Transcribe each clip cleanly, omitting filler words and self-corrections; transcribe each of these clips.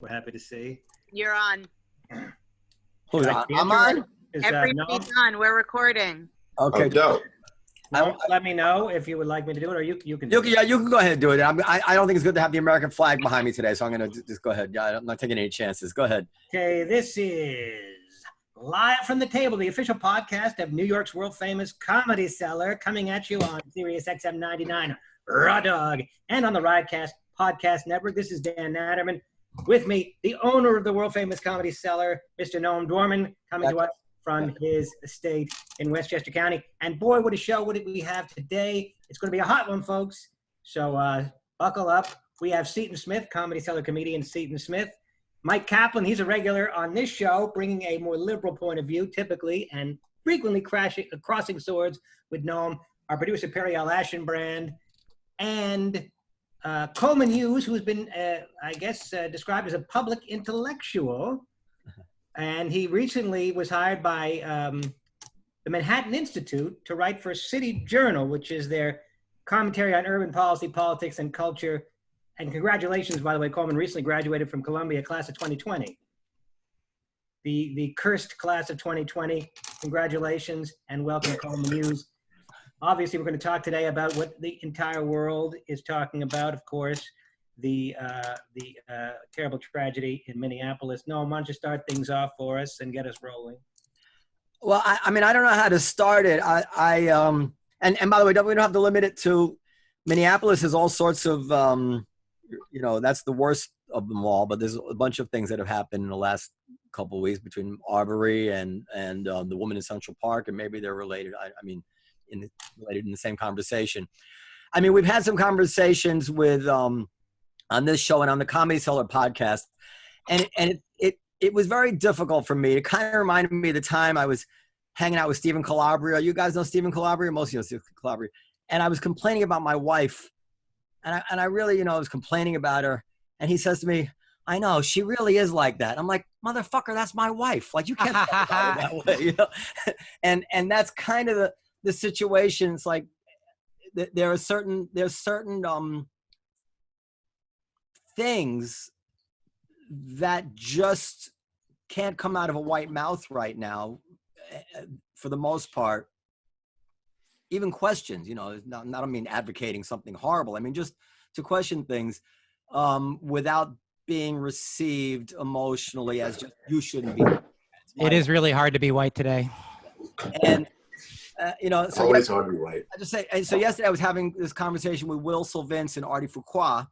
We're happy to see. You're on. Who's on? I'm on? Everybody's on. We're recording. Okay. Oh, dope. No, let me know if you would like me to do it, or you can do it. Yeah, you can go ahead and do it. I don't think it's good to have the American flag behind me today, so I'm going to just go ahead. Yeah, I'm not taking any chances. Go ahead. Okay, this is Live from the Table, the official podcast of New York's world-famous Comedy Cellar, coming at you on Sirius XM 99, Raw Dog, and on the Riotcast Podcast Network. This is Dan Naturman. With me, the owner of the world-famous Comedy Cellar, Mr. Noam Dworman, coming to us from his estate in Westchester County. And boy, what a show would we have today. It's going to be a hot one, folks. So buckle up. We have Seaton Smith, Comedy Cellar comedian Seaton Smith. Mike Kaplan, he's a regular on this show, bringing a more liberal point of view, typically, and frequently crossing swords with Noam. Our producer, Periel Aschenbrand. And Coleman Hughes, who's been, I guess, described as a public intellectual. And he recently was hired by the Manhattan Institute to write for City Journal, which is their commentary on urban policy, politics, and culture. And congratulations, by the way, Coleman recently graduated from Columbia, class of 2020. The cursed class of 2020. Congratulations and welcome, Coleman Hughes. Obviously, we're going to talk today about what the entire world is talking about, of course, the terrible tragedy in Minneapolis. Noam, why don't you start things off for us and get us rolling? Well, I mean, I don't know how to start it. And by the way, we don't have to limit it to Minneapolis. Has all sorts of, that's the worst of them all. But there's a bunch of things that have happened in the last couple of weeks between Arbery and the woman in Central Park, and maybe they're related. Related in the same conversation. I mean, we've had some conversations with on this show and on the Comedy Cellar podcast, and it was very difficult for me. It kind of reminded me of the time I was hanging out with Stephen Calabria. You guys know Stephen Calabria? Most of you know Stephen Calabria. And I was complaining about my wife, and I really, was complaining about her. And he says to me, "I know, she really is like that." I'm like, "Motherfucker, that's my wife. Like, you can't talk about it that way, And that's kind of the situation. It's like there's certain things that just can't come out of a white mouth right now, for the most part. Even questions, not I don't mean advocating something horrible. I mean, just to question things without being received emotionally as just, you shouldn't be. It is really hard to be white today. And It's always hard to be white. I just say, and so yesterday I was having this conversation with Will Sylvince and Artie Fuqua.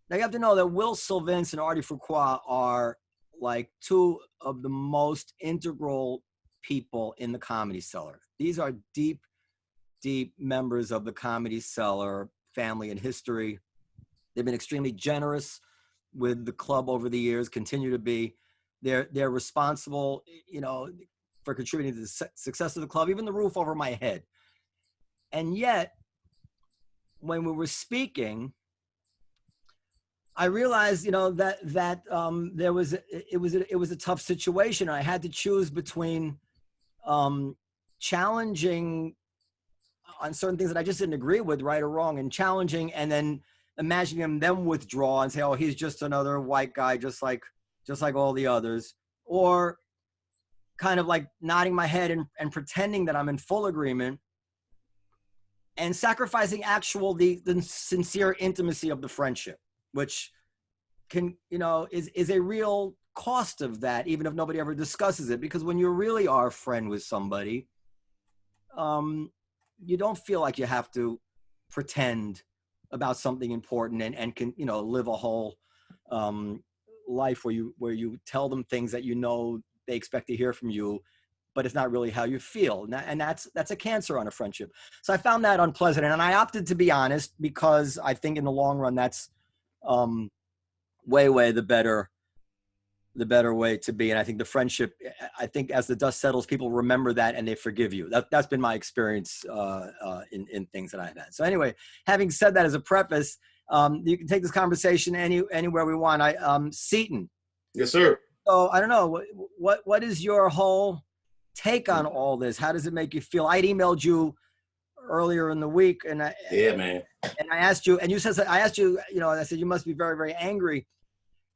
Now you have to know that Will Sylvince and Artie Fuqua are like two of the most integral people in the Comedy Cellar. These are deep, deep members of the Comedy Cellar family and history. They've been extremely generous with the club over the years, continue to be. They're responsible, for contributing to the success of the club, even the roof over my head. And yet, when we were speaking, I realized, that it was a tough situation. I had to choose between challenging on certain things that I just didn't agree with, right or wrong, and challenging, and then imagining them withdraw and say, "Oh, he's just another white guy, just like all the others," or kind of like nodding my head and pretending that I'm in full agreement, and sacrificing the sincere intimacy of the friendship, which can, is a real cost of that, even if nobody ever discusses it. Because when you really are a friend with somebody, you don't feel like you have to pretend about something important and can, live a whole life where you tell them things that they expect to hear from you, but it's not really how you feel. And that's a cancer on a friendship. So I found that unpleasant, and I opted to be honest, because I think in the long run, that's way the better way to be. And I think the friendship, as the dust settles, people remember that and they forgive you. That's been my experience in things that I've had. So anyway, having said that as a preface, you can take this conversation anywhere we want. Seaton. Yes, sir. So I don't know, what is your whole take on all this? How does it make you feel? I'd emailed you earlier in the week, and I asked you, and you said, I asked you, I said, you must be very, very angry.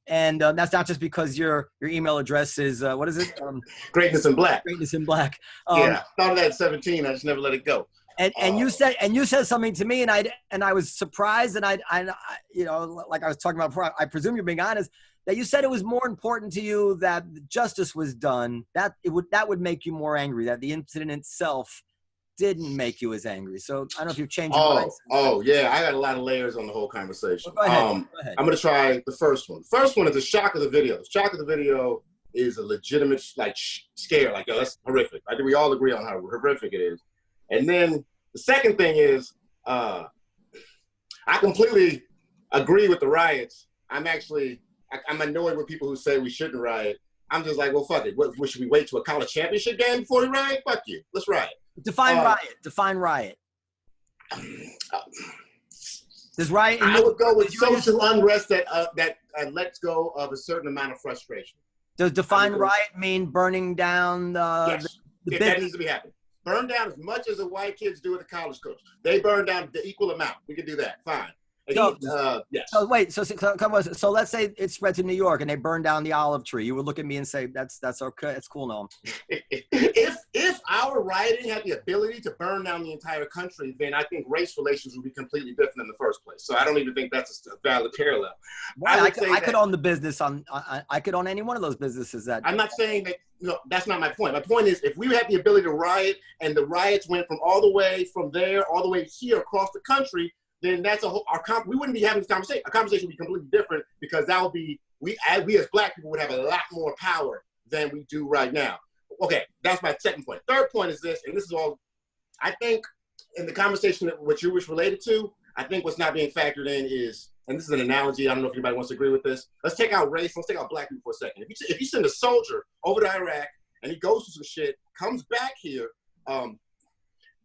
And that's not just because your email address is, what is it? Greatness in Black. Greatness in Black. Yeah, thought of that at 17. I just never let it go. And you said something to me, and I was surprised, and I you know, like I was talking about before, I presume you're being honest, that you said it was more important to you that justice was done, that would make you more angry, that the incident itself didn't make you as angry. So I don't know if you've changed your mind. Oh yeah, I got a lot of layers on the whole conversation. Well, go ahead. I'm gonna try the first one. First one is the shock of the video. The shock of the video is a legitimate scare, like, yo, that's horrific. I think we all agree on how horrific it is. And then the second thing is, I completely agree with the riots. I'm annoyed with people who say we shouldn't riot. I'm just like, well, fuck it. What should we wait to a college championship game before we riot? Fuck you. Let's riot. Define riot. Define riot. Does riot? I would go with social unrest that lets go of a certain amount of frustration. Does define riot mean burning down yes. the that needs to be happening. Burn down as much as the white kids do at the college course. They burn down the equal amount. We can do that. Fine. Yes. So wait. So let's say it spread to New York and they burn down the olive tree. You would look at me and say, "That's okay. It's cool, Noam." If our rioting had the ability to burn down the entire country, then I think race relations would be completely different in the first place. So I don't even think that's a valid parallel. I could own the business I could own any one of those businesses. That I'm not saying that. No, that's not my point. My point is, if we had the ability to riot and the riots went from all the way from there all the way here across the country, then that's we wouldn't be having this conversation. Our conversation would be completely different because that would be, we as Black people would have a lot more power than we do right now. Okay, that's my second point. Third point is this, and this is all, I think in the conversation that what you was related to, I think what's not being factored in is, and this is an analogy, I don't know if anybody wants to agree with this. Let's take out race, let's take out Black people for a second. If you send a soldier over to Iraq and he goes through some shit, comes back here,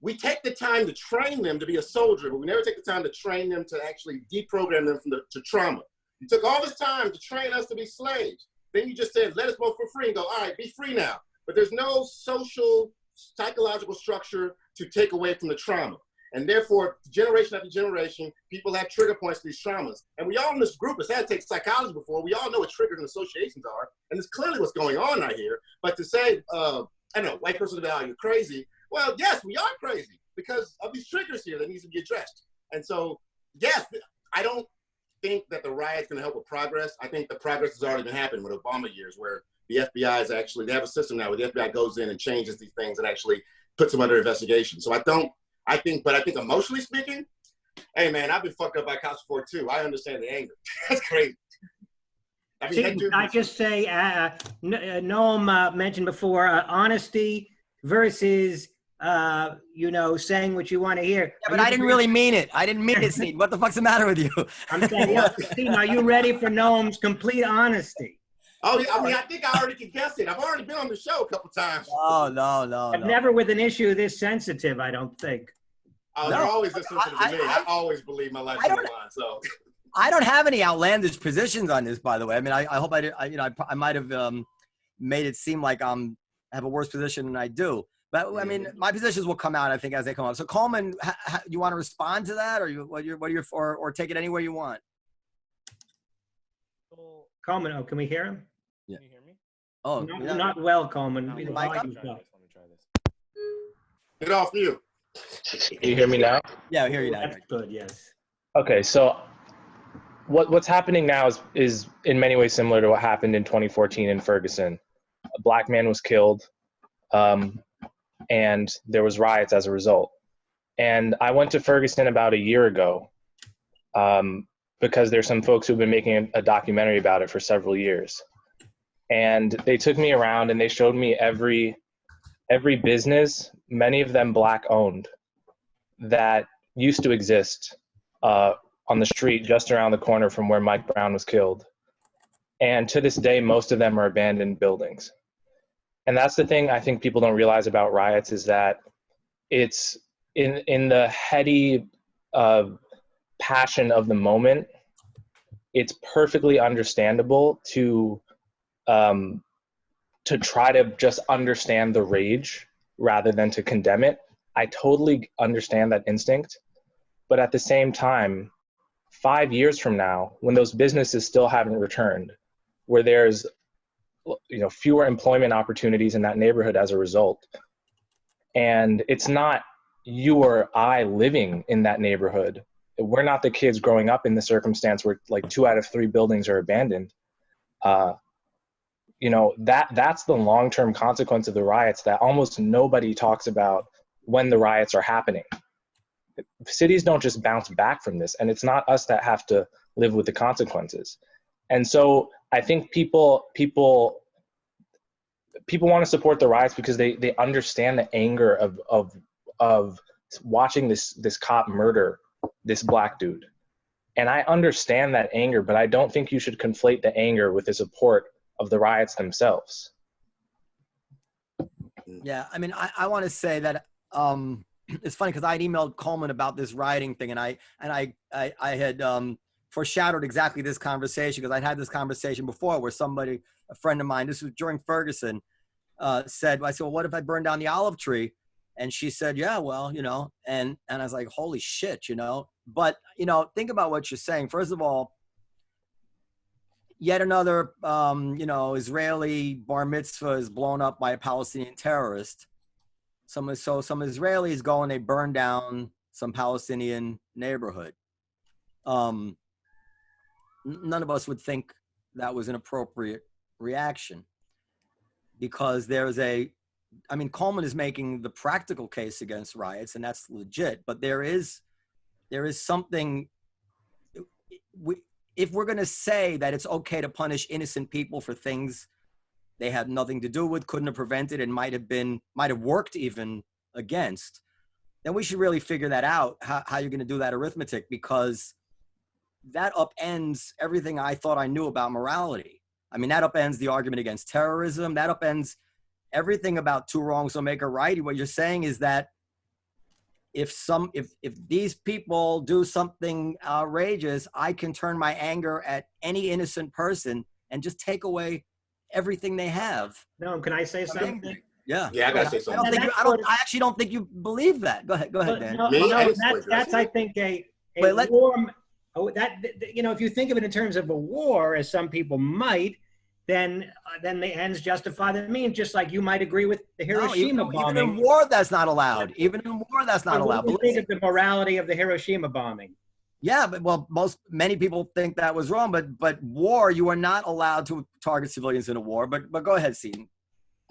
we take the time to train them to be a soldier, but we never take the time to train them to actually deprogram them to trauma. You took all this time to train us to be slaves. Then you just said, let us vote for free and go, all right, be free now. But there's no social, psychological structure to take away from the trauma. And therefore, generation after generation, people have trigger points to these traumas. And we all in this group has had to take psychology before. We all know what triggers and associations are. And it's clearly what's going on right here. But to say, I don't know, white person, oh, you're crazy. Well, yes, we are crazy because of these triggers here that needs to be addressed. And so, yes, I don't think that the riot's going to help with progress. I think the progress has already been happening with Obama years, where the FBI is actually, they have a system now where the FBI goes in and changes these things and actually puts them under investigation. So I think emotionally speaking, hey man, I've been fucked up by cops before too. I understand the anger. That's crazy. I mean, I just say, Noam mentioned before, honesty versus, saying what you want to hear. Yeah, but I didn't really mean it. I didn't mean it, Seaton. What the fuck's the matter with you? I'm saying, Seaton, are you ready for Noam's complete honesty? Oh, yeah, I mean, I think I already can guess it. I've already been on the show a couple times. Oh, no. Never with an issue this sensitive, I don't think. Oh, they're always this sensitive to me. I always believe my life's on the line, so. I don't have any outlandish positions on this, by the way. I mean, I hope I might have made it seem like I have a worse position than I do. But I mean, my positions will come out, I think, as they come up. So Coleman, you want to respond to that, or take it anywhere you want? Coleman, can we hear him? Yeah. Can you hear me? Oh, not well, Coleman. Let me Let me try this. Get off you. Can you hear me now? Yeah, I hear you now. That's good, yes. Okay, so what's happening now is in many ways similar to what happened in 2014 in Ferguson. A Black man was killed, and there was riots as a result. And I went to Ferguson about a year ago because there's some folks who've been making a documentary about it for several years. And they took me around and they showed me every business, many of them Black owned, that used to exist on the street just around the corner from where Mike Brown was killed. And to this day, most of them are abandoned buildings. And that's the thing I think people don't realize about riots, is that it's in the heady passion of the moment, it's perfectly understandable to try to just understand the rage rather than to condemn it. I totally understand that instinct. But at the same time, 5 years from now, when those businesses still haven't returned, where there's, fewer employment opportunities in that neighborhood as a result. And it's not you or I living in that neighborhood. We're not the kids growing up in the circumstance where like 2 out of 3 buildings are abandoned. That's the long-term consequence of the riots that almost nobody talks about when the riots are happening. Cities don't just bounce back from this, and it's not us that have to live with the consequences. And so I think people want to support the riots because they understand the anger of watching this cop murder this black dude. And I understand that anger, but I don't think you should conflate the anger with the support of the riots themselves. Yeah, I mean, I want to say that it's funny because I had emailed Coleman about this rioting thing, and I had foreshadowed exactly this conversation because I'd had this conversation before where somebody, a friend of mine, this was during Ferguson, said, I said, well, what if I burn down the olive tree? And she said, yeah, well, and I was like, holy shit, but, think about what you're saying. First of all, yet another, Israeli bar mitzvah is blown up by a Palestinian terrorist. Some Israelis go and they burn down some Palestinian neighborhood. None of us would think that was an appropriate reaction because Coleman is making the practical case against riots, and that's legit. But there is something. If we're going to say that it's okay to punish innocent people for things they had nothing to do with, couldn't have prevented, and might have worked even against, then we should really figure that out. How you're going to do that arithmetic, because that upends everything I thought I knew about morality. I mean, that upends the argument against terrorism. That upends everything about 2 wrongs don't make a right. What you're saying is that if these people do something outrageous, I can turn my anger at any innocent person and just take away everything they have. No, can I say something? Yeah. Yeah, I gotta say something. I actually don't think you believe that. Go ahead, Dan. That's I think a war. If you think of it in terms of a war, as some people might, then the ends justify the means, just like you might agree with the Hiroshima bombing. Even in war, that's not allowed. Even in war, that's not allowed. What do you think of the morality of the Hiroshima bombing? Yeah, but many people think that was wrong. But war, you are not allowed to target civilians in a war. But go ahead, Seaton.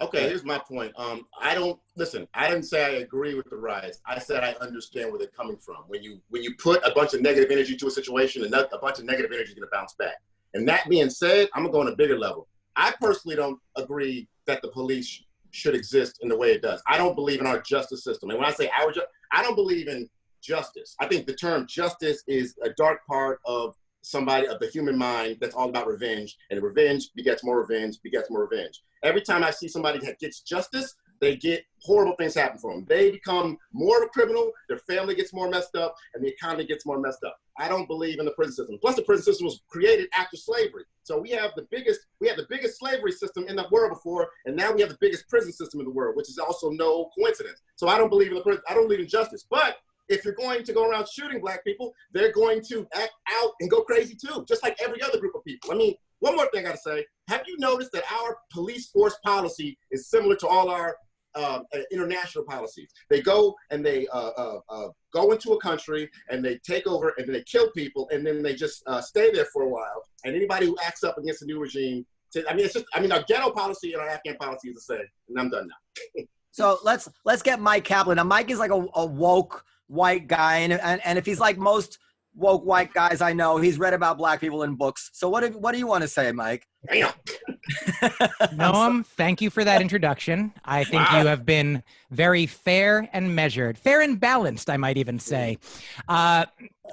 Okay, here's my point. I didn't say I agree with the riots. I said I understand where they're coming from. When you put a bunch of negative energy to a situation, a bunch of negative energy is going to bounce back. And that being said, I'm going to go on a bigger level. I personally don't agree that the police should exist in the way it does. I don't believe in our justice system. And when I say I don't believe in justice. I think the term justice is a dark part of the human mind that's all about revenge. And revenge begets more revenge, begets more revenge. Every time I see somebody that gets justice, they get horrible things happen for them. They become more of a criminal, their family gets more messed up, and the economy gets more messed up. I don't believe in the prison system. Plus, the prison system was created after slavery. So we have the biggest slavery system in the world before, and now we have the biggest prison system in the world, which is also no coincidence. So I don't believe in I don't believe in justice. But if you're going to go around shooting black people, they're going to act out and go crazy too, just like every other group of people. I mean, one more thing I gotta say, have you noticed that our police force policy is similar to all our international policies? They go and they go into a country and they take over and they kill people and then they just stay there for a while. And anybody who acts up against the new regime, our ghetto policy and our Afghan policy is the same. And I'm done now. So let's get Mike Kaplan. Now, Mike is like a woke white guy, and if he's like most woke white guys I know, he's read about black people in books. So what do you want to say, Mike? Damn. Noam, thank you for that introduction. I think you have been very fair and measured, fair and balanced, I might even say.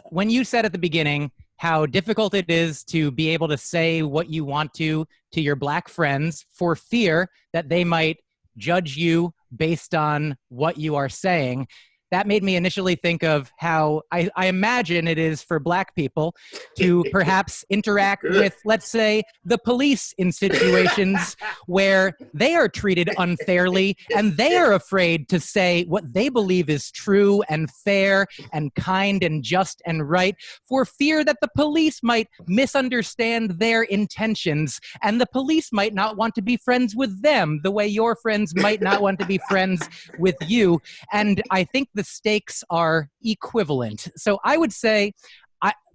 When you said at the beginning how difficult it is to be able to say what you want to your black friends for fear that they might judge you based on what you are saying, that made me initially think of how I imagine it is for Black people to perhaps interact with, let's say, the police in situations where they are treated unfairly and they are afraid to say what they believe is true and fair and kind and just and right, for fear that the police might misunderstand their intentions and the police might not want to be friends with them the way your friends might not want to be friends with you. And I think the stakes are equivalent. So I would say,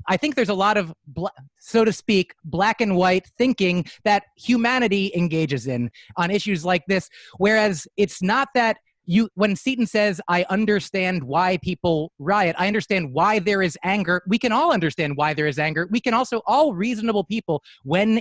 I think there's a lot of, so to speak, black and white thinking that humanity engages in on issues like this, whereas it's not that when Seaton says, I understand why people riot, I understand why there is anger. We can all understand why there is anger. We can also, all reasonable people, when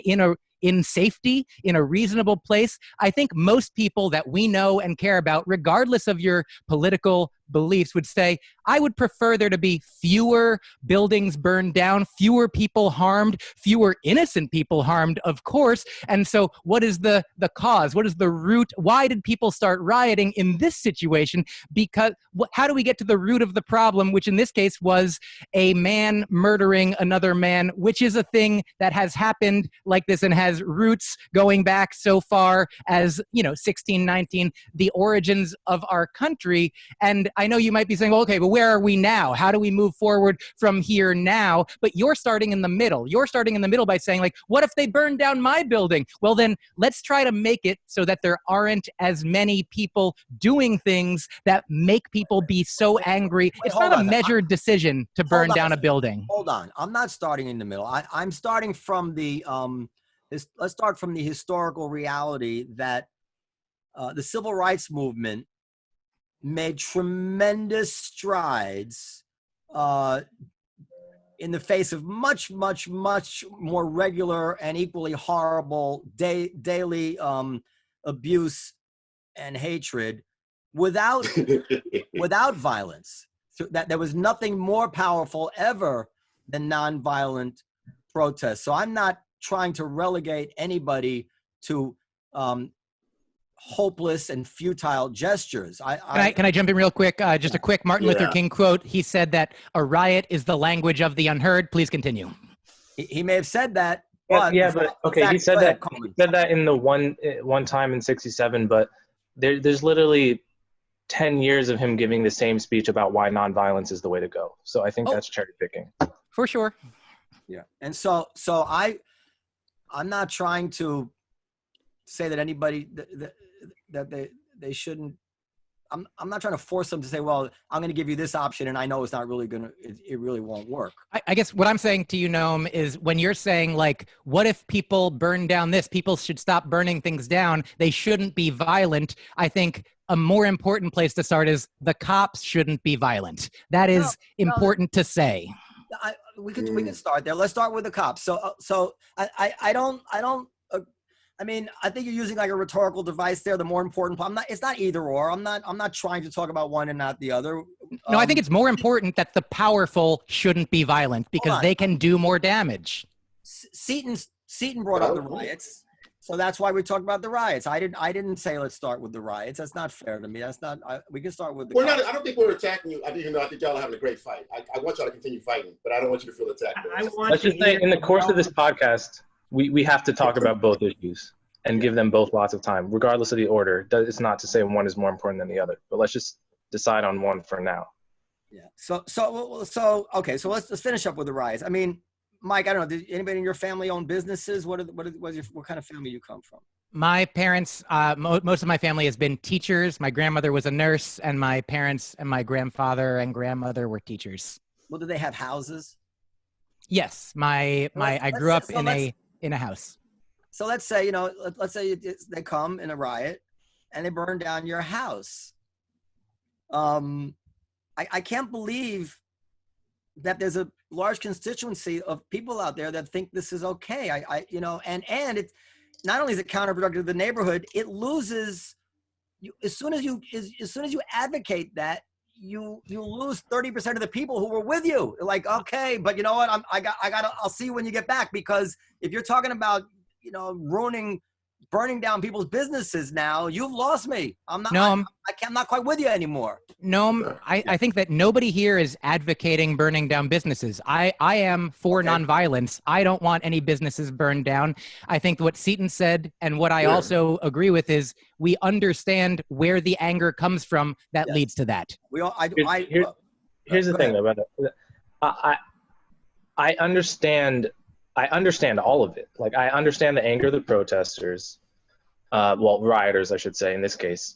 in safety, in a reasonable place, I think most people that we know and care about, regardless of your political beliefs, would say, I would prefer there to be fewer buildings burned down, fewer people harmed, fewer innocent people harmed, of course. And so what is the cause? What is the root? Why did people start rioting in this situation? Because how do we get to the root of the problem, which in this case was a man murdering another man, which is a thing that has happened like this and has roots going back so far as, 1619, the origins of our country. And I know you might be saying, well, okay, but where are we now? How do we move forward from here now? But you're starting in the middle. You're starting in the middle by saying, like, what if they burn down my building? Well, then let's try to make it so that there aren't as many people doing things that make people be so angry. It's not a measured decision to burn down a building. Hold on. I'm not starting in the middle. I'm starting from the, let's start from the historical reality that the civil rights movement made tremendous strides in the face of much, much, much more regular and equally horrible daily abuse and hatred without violence. So that there was nothing more powerful ever than nonviolent protest. So I'm not trying to relegate anybody to hopeless and futile gestures. Can I jump in real quick? Just a quick Martin Luther King quote. He said that a riot is the language of the unheard. Please continue. He may have said that. But okay, he said that. He said that in the one time in '67, but there's literally 10 years of him giving the same speech about why nonviolence is the way to go. So I think that's cherry picking. For sure. Yeah, and so I'm not trying to say that anybody that they shouldn't. I'm not trying to force them to say, well, I'm going to give you this option, and I know it's not really it really won't work. I guess what I'm saying to you, Noam, is when you're saying, like, what if people burn down this? People should stop burning things down. They shouldn't be violent. I think a more important place to start is the cops shouldn't be violent. That is important to say. We can start there. Let's start with the cops. So I mean, I think you're using like a rhetorical device there. The more important part, it's not either or. I'm not trying to talk about one and not the other. No, I think it's more important that the powerful shouldn't be violent because they can do more damage. Seaton brought up the riots, so that's why we talked about the riots. I didn't say let's start with the riots. That's not fair to me. That's not. We can start with. I don't think we're attacking you. I think y'all are having a great fight. I want y'all to continue fighting, but I don't want you to feel attacked. Let's just say, in the course of this podcast, we have to talk about both issues and give them both lots of time, regardless of the order. It's not to say one is more important than the other, but let's just decide on one for now. Yeah. So okay. So let's finish up with the riots. I mean, Mike, I don't know. Did anybody in your family own businesses? What kind of family you come from? My parents, most of my family has been teachers. My grandmother was a nurse, and my parents and my grandfather and grandmother were teachers. Well, do they have houses? Yes. I grew up in a house. So let's say, let's say they come in a riot and they burn down your house. I can't believe that there's a large constituency of people out there that think this is okay. And it's not only is it counterproductive to the neighborhood, it loses as soon as you advocate that, you lose 30% of the people who were with you. Like, okay, but you know what? I'll see you when you get back, because if you're talking about, ruining burning down people's businesses now, you've lost me. I'm not. No, I'm not quite with you anymore. No, I think that nobody here is advocating burning down businesses. I am for nonviolence. I don't want any businesses burned down. I think what Seaton said and what I also agree with is we understand where the anger comes from that leads to that. Here's the thing about it. I understand all of it. Like, I understand the anger of the protesters, rioters, I should say, in this case.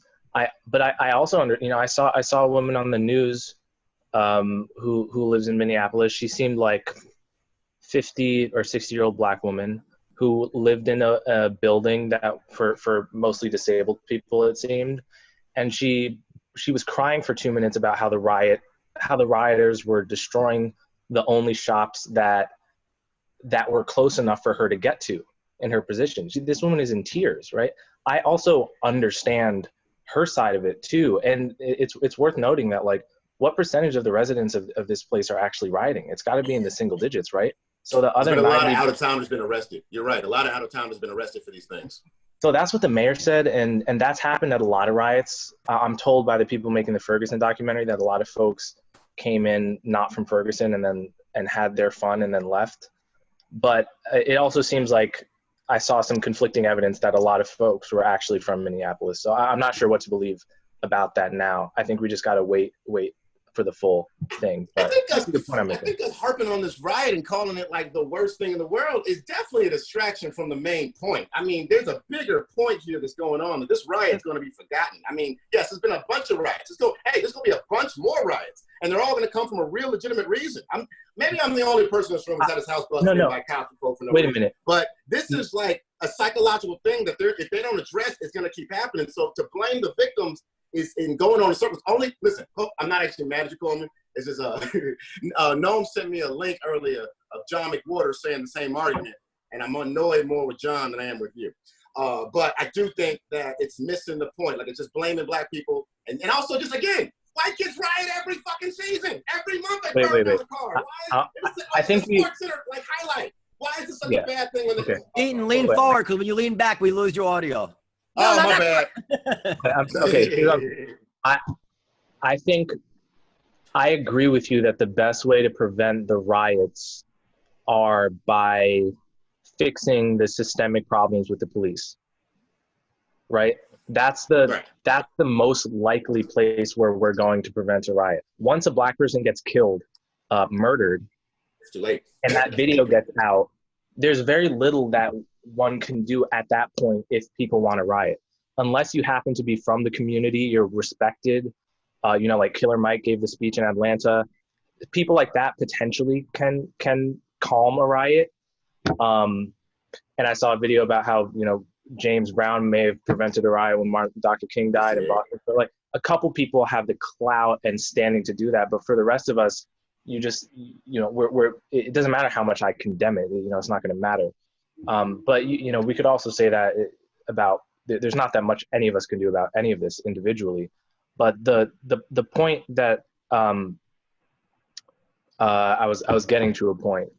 But I also I saw a woman on the news who lives in Minneapolis. She seemed like 50 or 60-year-old black woman who lived in a building that for mostly disabled people, it seemed, and she was crying for 2 minutes about how the rioters were destroying the only shops that were close enough for her to get to in her position. This woman is in tears, right? I also understand her side of it too, and it's worth noting that, like, what percentage of the residents of this place are actually rioting? It's got to be in the single digits, right? So the other 90, a lot of out-of-towners been arrested. You're right. A lot of out-of-towners been arrested for these things. So that's what the mayor said, and that's happened at a lot of riots. I'm told by the people making the Ferguson documentary that a lot of folks came in not from Ferguson and had their fun and then left. But it also seems like I saw some conflicting evidence that a lot of folks were actually from Minneapolis. So I'm not sure what to believe about that now. I think we just got to wait for the full thing. But I think us harping on this riot and calling it like the worst thing in the world is definitely a distraction from the main point. I mean, there's a bigger point here that's going on, that this riot is going to be forgotten. I mean, yes, there's been a bunch of riots. There's going to be a bunch more riots, and they're all going to come from a real legitimate reason. Maybe I'm the only person in this room that's had his house busted by cops and folks for no reason. Wait a minute. But this is like a psychological thing that if they don't address, it's going to keep happening. So to blame the victims is in going on in circles. Listen, I'm not actually mad at you, Coleman. It's just Noam sent me a link earlier of John McWhorter saying the same argument, and I'm annoyed more with John than I am with you. But I do think that it's missing the point. Like, it's just blaming black people, and also just, again, white kids riot every fucking season. Every month they burn down the car. I think sports center, like, highlight. Why is this such a bad thing? Eaton, lean forward, because when you lean back, we lose your audio. My bad. I think I agree with you that the best way to prevent the riots are by fixing the systemic problems with the police. Right? That's the most likely place where we're going to prevent a riot. Once a black person gets killed, murdered, it's too late, and that video gets out, there's very little that one can do at that point if people want to riot. Unless you happen to be from the community, you're respected, like Killer Mike gave the speech in Atlanta. People like that potentially can calm a riot. And I saw a video about how, James Brown may have prevented a riot when Dr. King died in Boston. So, like, a couple people have the clout and standing to do that, but for the rest of us, you just, it doesn't matter how much I condemn it. It's not going to matter. But we could also say that there's not that much any of us can do about any of this individually. But the point that I was getting to a point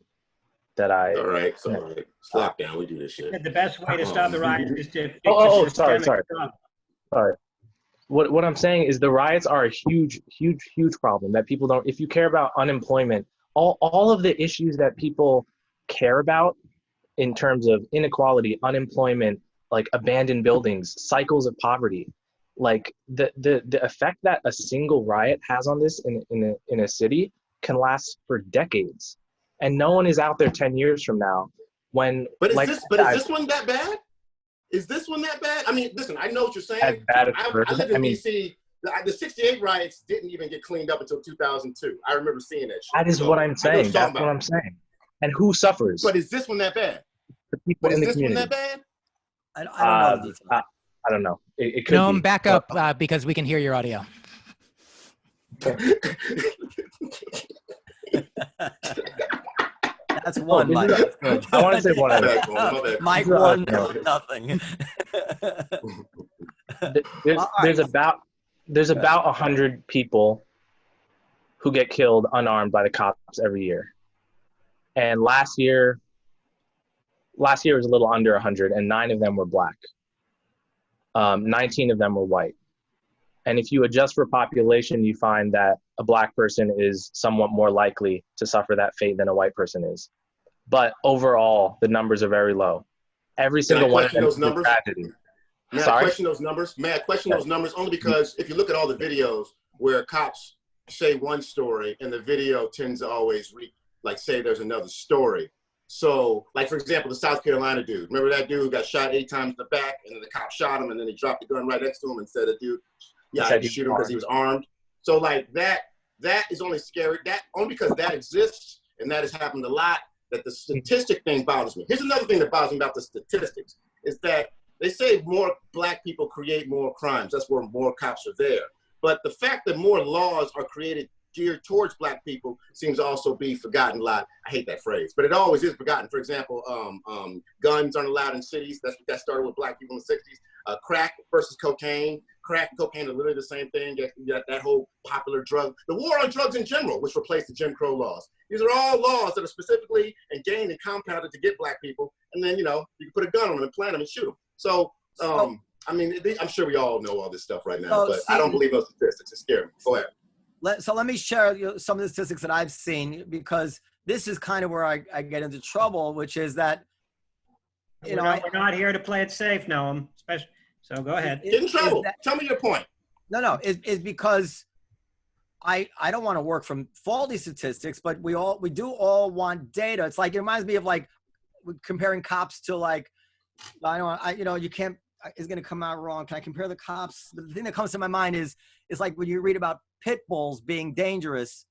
that I. All right. Slap down. We do this shit. The best way to stop the riot is to. Sorry. What I'm saying is the riots are a huge problem that people don't. If you care about unemployment, all of the issues that people care about in terms of inequality, unemployment, like abandoned buildings, cycles of poverty, like the effect that a single riot has on this in a city can last for decades, and no one is out there 10 years from now when. But is this one that bad? Is this one that bad? I mean, listen, I know what you're saying. As bad as I live in D.C. The 68 riots didn't even get cleaned up until 2002. I remember seeing that shit. That is what I'm saying. That's what I'm saying. And who suffers? But is this one that bad? The people in the community. One that bad? I don't know. I don't know. It could Noam, be. back up because we can hear your audio. That's one, Mike. That's good. I want to say one other. Mike won nothing. There's about 100 people who get killed unarmed by the cops every year. And last year last year was a little under 100, and 9 of them were black. 19 of them were white. And if you adjust for population, you find that a black person is somewhat more likely to suffer that fate than a white person is. But overall, the numbers are very low. Every single one of them is a tragedy. May I question those numbers? May I question those numbers? Only because if you look at all the videos where cops say one story and the video tends to always say there's another story. So, like, for example, the South Carolina dude. Remember that dude who got shot 8 times in the back, and then the cop shot him, and then he dropped the gun right next to him and said, I had to shoot him because he was armed. So, like, that is only scary. That only because that exists, and that has happened a lot, that the statistic thing bothers me. Here's another thing that bothers me about the statistics, is that they say more black people create more crimes. That's where more cops are there. But the fact that more laws are created geared towards black people seems to also be forgotten a lot. I hate that phrase, but it always is forgotten. For example, guns aren't allowed in cities. That started with black people in the 60s. Crack versus cocaine. Crack and cocaine are literally the same thing. You got that whole popular drug. The war on drugs in general, which replaced the Jim Crow laws. These are all laws that are specifically and gained and compounded to get black people. And then, you can put a gun on them and plant them and shoot them. So, I mean, I'm sure we all know all this stuff right now, but I don't believe those statistics. It's scary. Go ahead. So let me share some of the statistics that I've seen, because this is kind of where I get into trouble, which is that, we're not here to play it safe, Noam. So go ahead. Get in trouble. Tell me your point. No, it's because I don't want to work from faulty statistics, but we do all want data. It's like, it reminds me of like comparing cops to like, you can't, it's going to come out wrong. Can I compare the cops? The thing that comes to my mind is like when you read about pit bulls being dangerous,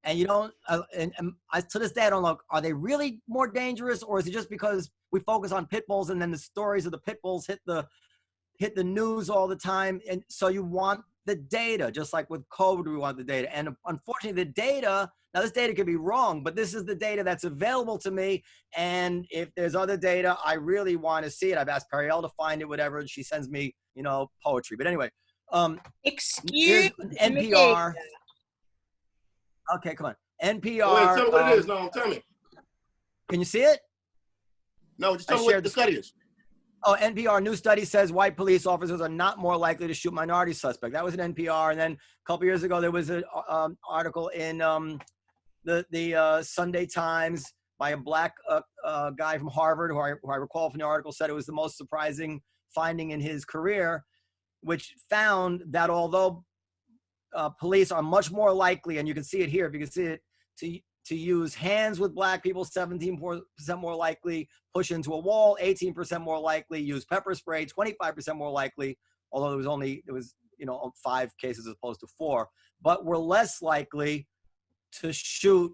and you don't, and I, to this day, I don't know, are they really more dangerous, or is it just because we focus on pit bulls and then the stories of the pit bulls hit the news all the time? And so you want the data, just like with COVID, we want the data. And unfortunately, the data, now this data could be wrong, but this is the data that's available to me. And if there's other data, I really want to see it. I've asked Periel to find it, whatever, and she sends me, poetry. But anyway, excuse NPR. Okay, come on. NPR. Wait, tell me what it is. No, tell me. Can you see it? No, just tell me what the study is. Oh, NPR new study says white police officers are not more likely to shoot minority suspects. That was an NPR. And then a couple years ago, there was an article in the Sunday Times by a black guy from Harvard, who I recall from the article said it was the most surprising finding in his career, which found that although police are much more likely, and you can see it here, if you can see it, to use hands with black people, 17% more likely, push into a wall, 18% more likely, use pepper spray, 25% more likely, although there was 5 cases as opposed to 4, but we're less likely to shoot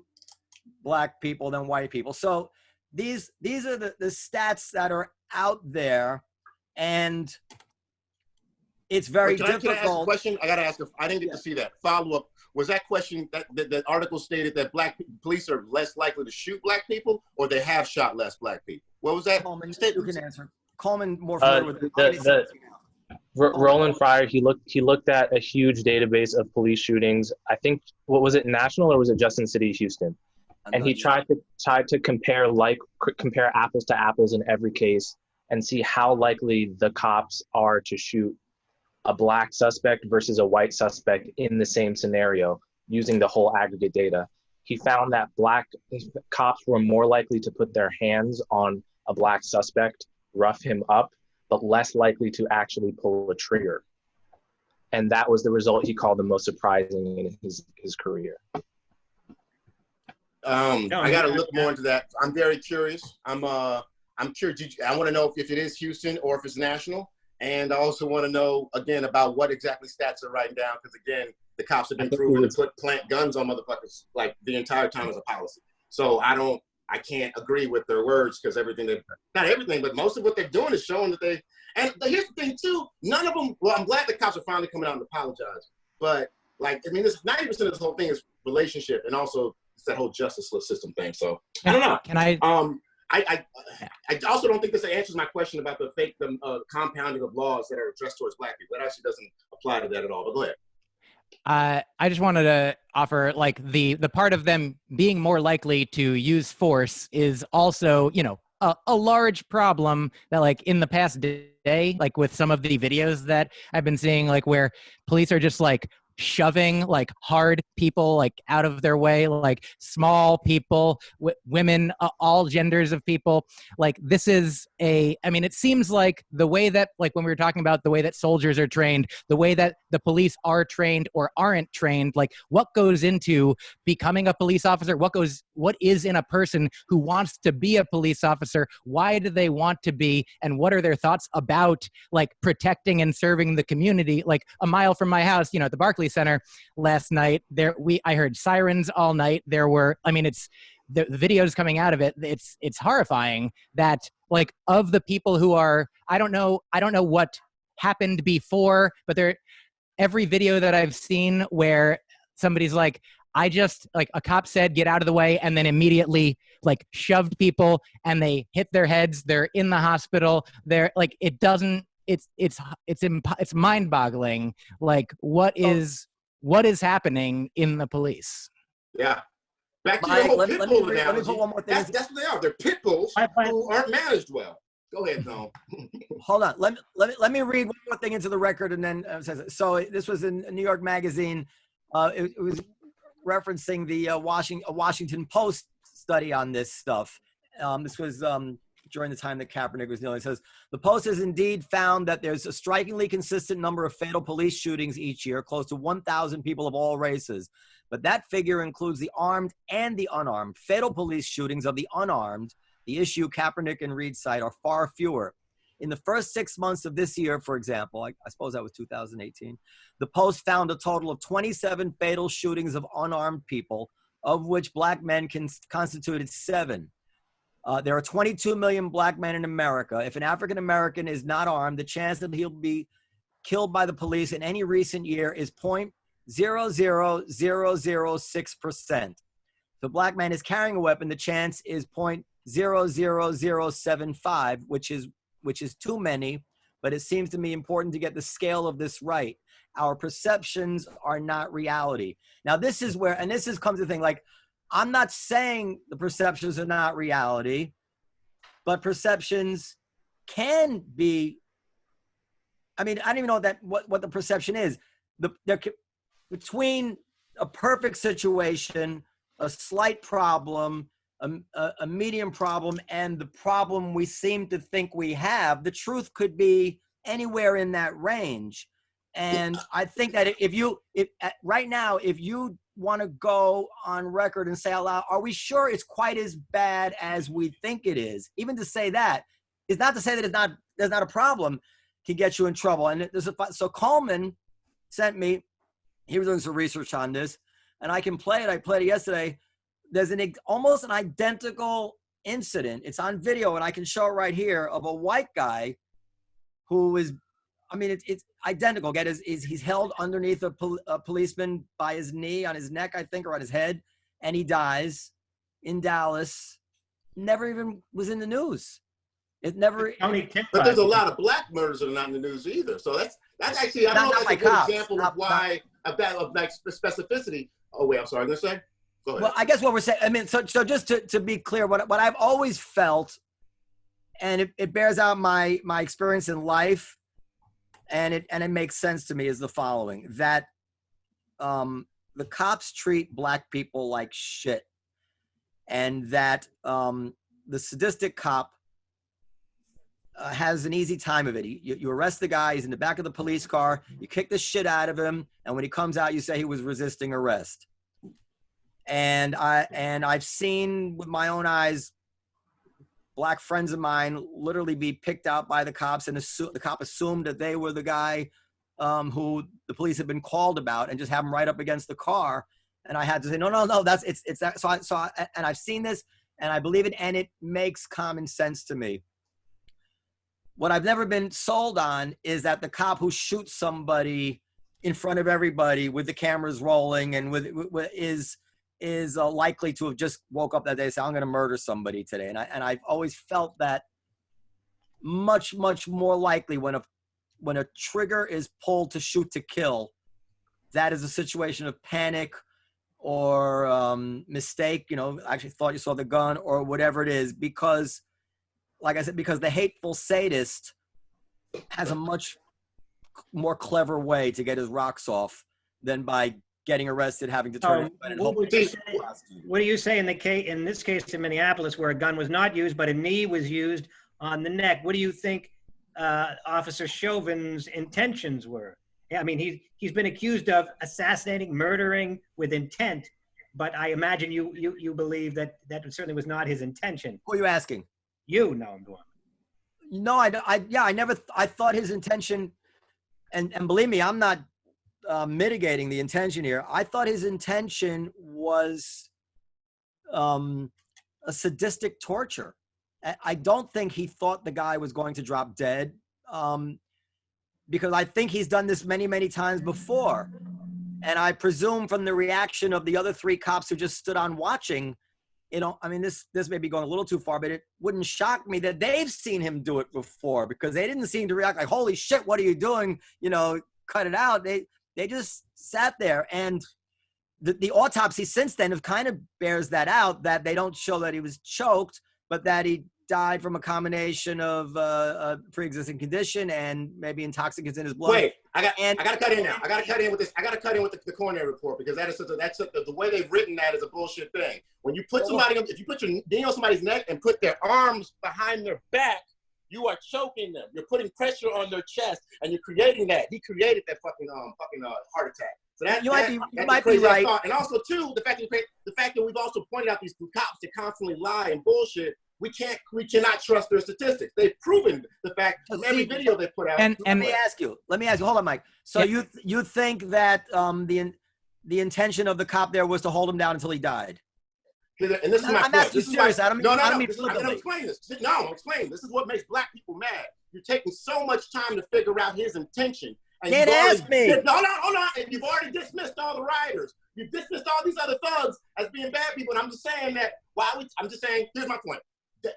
black people than white people. So these are the stats that are out there, and it's very difficult. Can I ask a question? I got to ask. I didn't get to see that. Follow up. Was that question that article stated that black police are less likely to shoot black people, or they have shot less black people? What was that? Coleman, you can answer. Coleman more familiar with it. Roland Fryer, he looked at a huge database of police shootings. I think, what was it, national, or was it just in city Houston? And he tried to compare apples to apples in every case and see how likely the cops are to shoot a black suspect versus a white suspect in the same scenario using the whole aggregate data. He found that black cops were more likely to put their hands on a black suspect, rough him up, but less likely to actually pull a trigger. And that was the result he called the most surprising in his career. I got to look more into that. I'm very curious. I'm curious. I want to know if it is Houston or if it's national. And I also want to know, again, about what exactly stats are writing down. Because, again, the cops have been proven to plant guns on motherfuckers like the entire time as a policy. So I can't agree with their words, because not everything, but most of what they're doing is showing that they, and here's the thing too, none of them, well, I'm glad the cops are finally coming out and apologize. But this 90% of this whole thing is relationship, and also it's that whole justice system thing. So I don't know. Can I? I also don't think this answers my question about the compounding of laws that are addressed towards black people. That actually doesn't apply to that at all, but go ahead. I just wanted to offer, like, the part of them being more likely to use force is also, a large problem that like in the past day, like with some of the videos that I've been seeing, like where police are just like shoving like hard people like out of their way, like small people, women, all genders of people. Like this is I mean, it seems like the way that, like when we were talking about the way that soldiers are trained, the way that the police are trained or aren't trained, like what goes into becoming a police officer, what is in a person who wants to be a police officer, why do they want to be, and what are their thoughts about like protecting and serving the community. Like a mile from my house, at the Barclays Center last night, I heard sirens all night. There were, I mean, it's the videos coming out of it. It's horrifying that like of the people who are, I don't know what happened before, but every video that I've seen where somebody's like, I just like a cop said, get out of the way. And then immediately like shoved people and they hit their heads. They're in the hospital. They're like, it doesn't, it's mind boggling. Like what is happening in the police? Yeah. Back to your whole pit bull analogy. Let me put one more thing. That's what they are. They're pit bulls who aren't managed well. Go ahead, Noam. Hold on. Let me read one more thing into the record, and then so this was in New York Magazine. It was referencing the Washington Post study on this stuff. This was during the time that Kaepernick was kneeling. It says, the Post has indeed found that there's a strikingly consistent number of fatal police shootings each year, close to 1,000 people of all races. But that figure includes the armed and the unarmed. Fatal police shootings of the unarmed, the issue Kaepernick and Reed cite, are far fewer. In the first 6 months of this year, for example, I suppose that was 2018, the Post found a total of 27 fatal shootings of unarmed people, of which black men constituted 7. There are 22 million black men in America. If an African-American is not armed, the chance that he'll be killed by the police in any recent year is 0.00006%. If a black man is carrying a weapon, the chance is 0.00075, which is too many, but it seems to me important to get the scale of this right. Our perceptions are not reality. Now, this is where, and this comes to the thing, like, I'm not saying the perceptions are not reality, but perceptions can be, I mean, I don't even know what the perception is. Between a perfect situation, a slight problem, a medium problem, and the problem we seem to think we have, the truth could be anywhere in that range. And I think that right now, if you want to go on record and say out loud, are we sure it's quite as bad as we think it is? Even to say that is not to say that there's not a problem, can get you in trouble. And so Coleman sent me, he was doing some research on this, and I can play it. I played it yesterday. There's almost an identical incident. It's on video, and I can show it right here, of a white guy who is, I mean, it's identical. He's held underneath a policeman by his knee, on his neck, I think, or on his head, and he dies in Dallas. Never even was in the news. It never. But there's a lot of black murders that are not in the news either. So that's actually, I don't know, that's a good example of why of like specificity. Oh wait, I'm sorry. I'm gonna say. Go ahead. Well, I guess what we're saying. I mean, so just to be clear, what I've always felt, and it bears out my experience in life, and it makes sense to me, is the following: that the cops treat black people like shit, and that the sadistic cop has an easy time of it. You arrest the guy, he's in the back of the police car, you kick the shit out of him, and when he comes out, you say he was resisting arrest. And I've seen with my own eyes black friends of mine literally be picked out by the cops, and the cop assumed that they were the guy who the police had been called about, and just have him right up against the car. And I had to say, no, it's that. And I've seen this, and I believe it, and it makes common sense to me. What I've never been sold on is that the cop who shoots somebody in front of everybody with the cameras rolling and is likely to have just woke up that day and said, I'm going to murder somebody today. And I've always felt that much, much more likely when a trigger is pulled to shoot to kill, that is a situation of panic or mistake, actually thought you saw the gun or whatever it is, because like I said, because the hateful sadist has a much more clever way to get his rocks off than by getting arrested, having to turn it in. What do you say in this case in Minneapolis, where a gun was not used, but a knee was used on the neck? What do you think Officer Chauvin's intentions were? I mean, he's been accused of assassinating, murdering with intent, but I imagine you believe that certainly was not his intention. Who are you asking? You, Noam Dworman. No, I thought his intention, and believe me, I'm not mitigating the intention here. I thought his intention was a sadistic torture. I don't think he thought the guy was going to drop dead, because I think he's done this many, many times before. And I presume from the reaction of the other 3 cops who just stood on watching, I mean, this may be going a little too far, but it wouldn't shock me that they've seen him do it before, because they didn't seem to react like, holy shit, what are you doing? Cut it out. They just sat there. And the autopsy since then kind of bears that out, that they don't show that he was choked, but that he died from a combination of a pre-existing condition and maybe intoxicants in his blood. Wait, I got to cut in now. I got to cut in with this. I got to cut in with the coroner report, because the way they've written that is a bullshit thing. When you put if you put your knee on somebody's neck and put their arms behind their back, you are choking them. You're putting pressure on their chest, and you're creating that. He created that fucking heart attack. So you might be right. And also too, the fact that we've also pointed out these cops that constantly lie and bullshit. We cannot trust their statistics. They've proven the fact from every video they put out. And let me ask you. Hold on, Mike. So you think that the intention of the cop there was to hold him down until he died? And this is my I'm asking you serious. I'm explaining this. No, I'm explaining. This is what makes black people mad. You're taking so much time to figure out his intention. And can't ask me. No. And you've already dismissed all the rioters. You've dismissed all these other thugs as being bad people. And I'm just saying that. I'm just saying. Here's my point.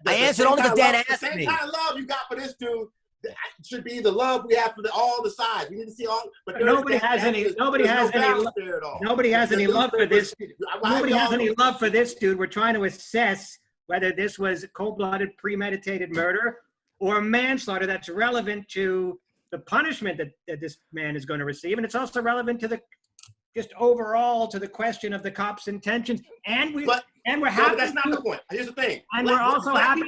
I answered only because Dan asked me. The same kind of love you got for this dude should be the love we have for all the sides. We need to see all. But nobody has any love for this. Nobody has any love for this dude. We're trying to assess whether this was cold-blooded, premeditated murder or manslaughter that's relevant to the punishment that this man is going to receive, and it's also relevant to just overall to the question of the cops' intentions. And we're happy. But that's not the point. Here's the thing. And we're also happy.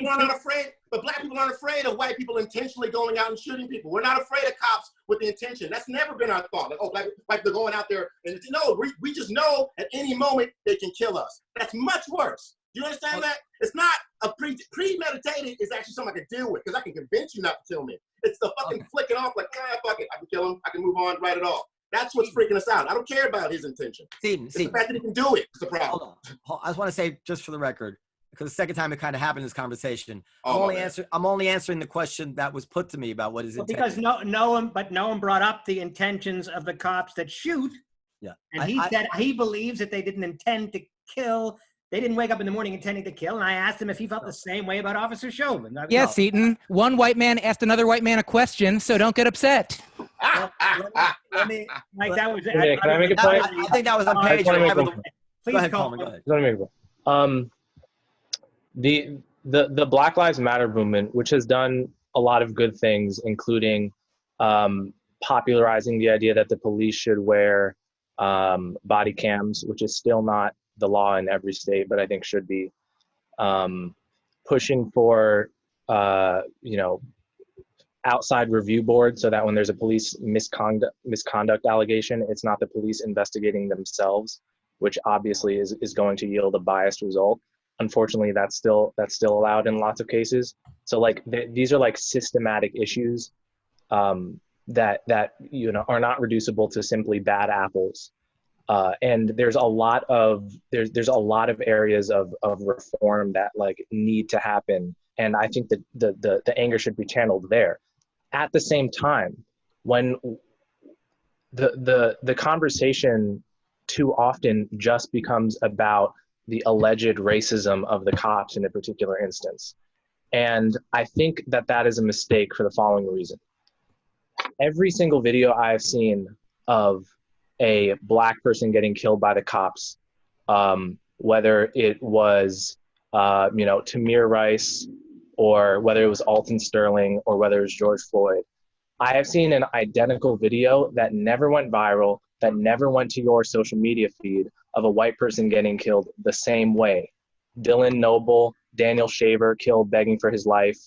Black people aren't afraid of white people intentionally going out and shooting people. We're not afraid of cops with the intention. That's never been our thought. Like, black people going out there and no, we just know at any moment they can kill us. That's much worse. Do you understand that? It's not a premeditated. It's actually something I can deal with, because I can convince you not to kill me. It's the fucking flicking off like, fuck it. I can kill him. I can move on, write it off. That's what's freaking us out. I don't care about his intention. Seaton. The fact that he can do it is the problem. Hold on. I just want to say, just for the record, because the second time it kind of happened in this conversation, I'm only answering the question that was put to me about what is intention. Because Noam brought up the intentions of the cops that shoot. Yeah. And he said he believes that they didn't intend to kill. They didn't wake up in the morning intending to kill. And I asked him if he felt the same way about Officer Chauvin. Yes, Seaton. One white man asked another white man a question, so don't get upset. Let me can I make a point? I think that was on page. Please, go ahead, Coleman. Go ahead. Let me make a point. The Black Lives Matter movement, which has done a lot of good things, including popularizing the idea that the police should wear body cams, which is still not the law in every state, but I think should be, pushing for outside review board, so that when there's a police misconduct allegation, it's not the police investigating themselves, which obviously is going to yield a biased result. Unfortunately, that's still allowed in lots of cases. So like these are like systematic issues that are not reducible to simply bad apples. And there's a lot of areas of reform that like need to happen, and I think that the anger should be channeled there. At the same time, when the conversation too often just becomes about the alleged racism of the cops in a particular instance, and I think that is a mistake for the following reason. Every single video I've seen of a Black person getting killed by the cops, whether it was Tamir Rice or whether it was Alton Sterling, or whether it was George Floyd. I have seen an identical video that never went viral, that never went to your social media feed, of a white person getting killed the same way. Dylan Noble, Daniel Shaver killed begging for his life.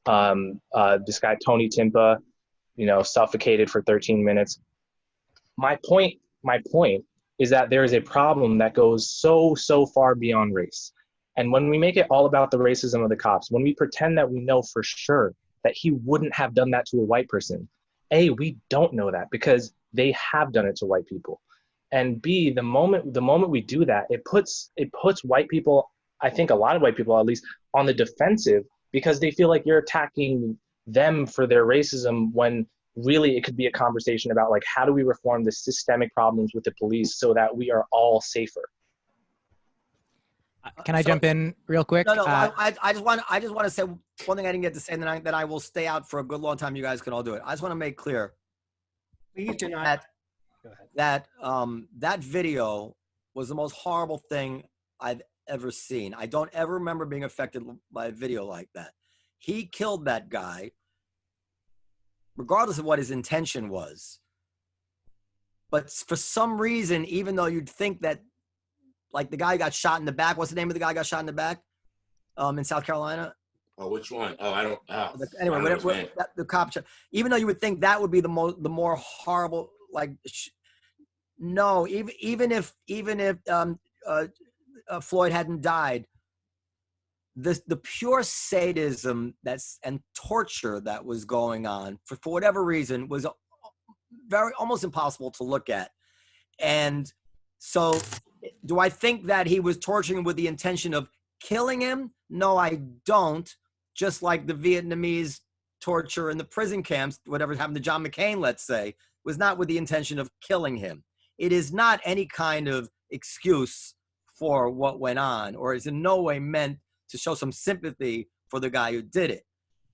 This guy, Tony Timpa, suffocated for 13 minutes. My point is that there is a problem that goes so far beyond race. And when we make it all about the racism of the cops, when we pretend that we know for sure that he wouldn't have done that to a white person, A, we don't know that because they have done it to white people. And B, the moment we do that, it puts white people, I think a lot of white people at least, on the defensive, because they feel like you're attacking them for their racism, when really it could be a conversation about, like, how do we reform the systemic problems with the police so that we are all safer? Can I jump in real quick? No. I just want to say one thing I didn't get to say, and then I will stay out for a good long time. You guys can all do it. I just want to make clear. Please do not. That video was the most horrible thing I've ever seen. I don't ever remember being affected by a video like that. He killed that guy, regardless of what his intention was. But for some reason, even though you'd think that, like, the guy got shot in the back. What's the name of the guy who got shot in the back in South Carolina? Oh, which one? Oh, I don't. Oh, anyway, whatever, the cop shot. Even though you would think that would be the more horrible, like, no. Even if Floyd hadn't died, the pure sadism and torture that was going on for whatever reason was almost impossible to look at. And so, do I think that he was torturing with the intention of killing him? No, I don't. Just like the Vietnamese torture in the prison camps, whatever happened to John McCain, let's say, was not with the intention of killing him. It is not any kind of excuse for what went on, or is in no way meant to show some sympathy for the guy who did it.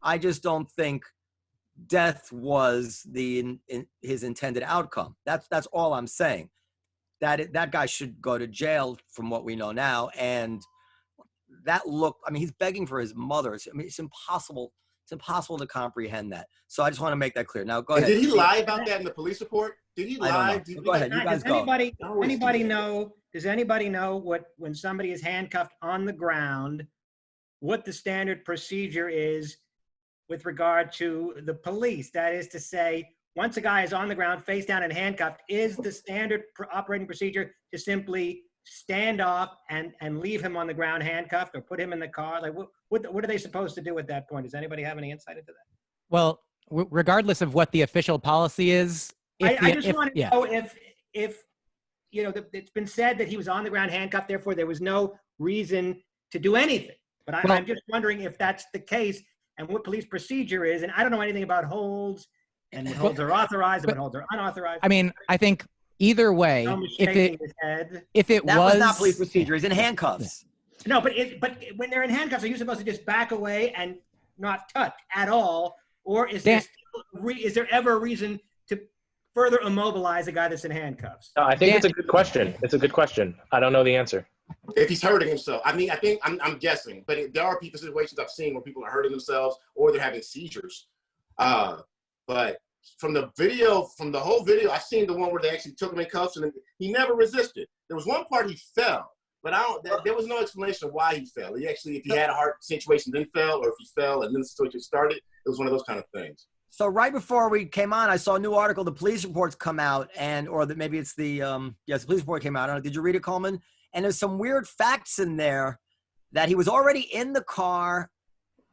I just don't think death was his intended outcome. That's all I'm saying. That guy should go to jail from what we know now. And that he's begging for his mother. It's impossible. It's impossible to comprehend that. So I just want to make that clear. Now, go ahead. Did he lie about that in the police report? Did he lie? Go ahead. You guys go. Does anybody know when somebody is handcuffed on the ground, what the standard procedure is with regard to the police? That is to say, once a guy is on the ground, face down and handcuffed, is the standard operating procedure to simply stand off and leave him on the ground handcuffed, or put him in the car? Like, what are they supposed to do at that point? Does anybody have any insight into that? Well, regardless of what the official policy is, I just want to know if it's been said that he was on the ground handcuffed, therefore there was no reason to do anything. But I'm just wondering if that's the case and what police procedure is. And I don't know anything about holds and what holds are authorized and what holds are unauthorized. I mean, I think either way, if it was not police procedure, he's in handcuffs. No, but when they're in handcuffs, are you supposed to just back away and not touch at all, or is there ever a reason to further immobilize a guy that's in handcuffs? No, I think it's a good question. It's a good question. I don't know the answer. If he's hurting himself, I think I'm guessing, but there are situations I've seen where people are hurting themselves or they're having seizures. But from the whole video, I've seen the one where they actually took him in cuffs and he never resisted. There was one part he fell, but there was no explanation of why he fell. If he had a heart situation, then fell, or if he fell and then the situation started, it was one of those kind of things. So right before we came on, I saw a new article. The police reports come out, maybe it's the police report came out. I don't know. Did you read it, Coleman? And there's some weird facts in there that he was already in the car,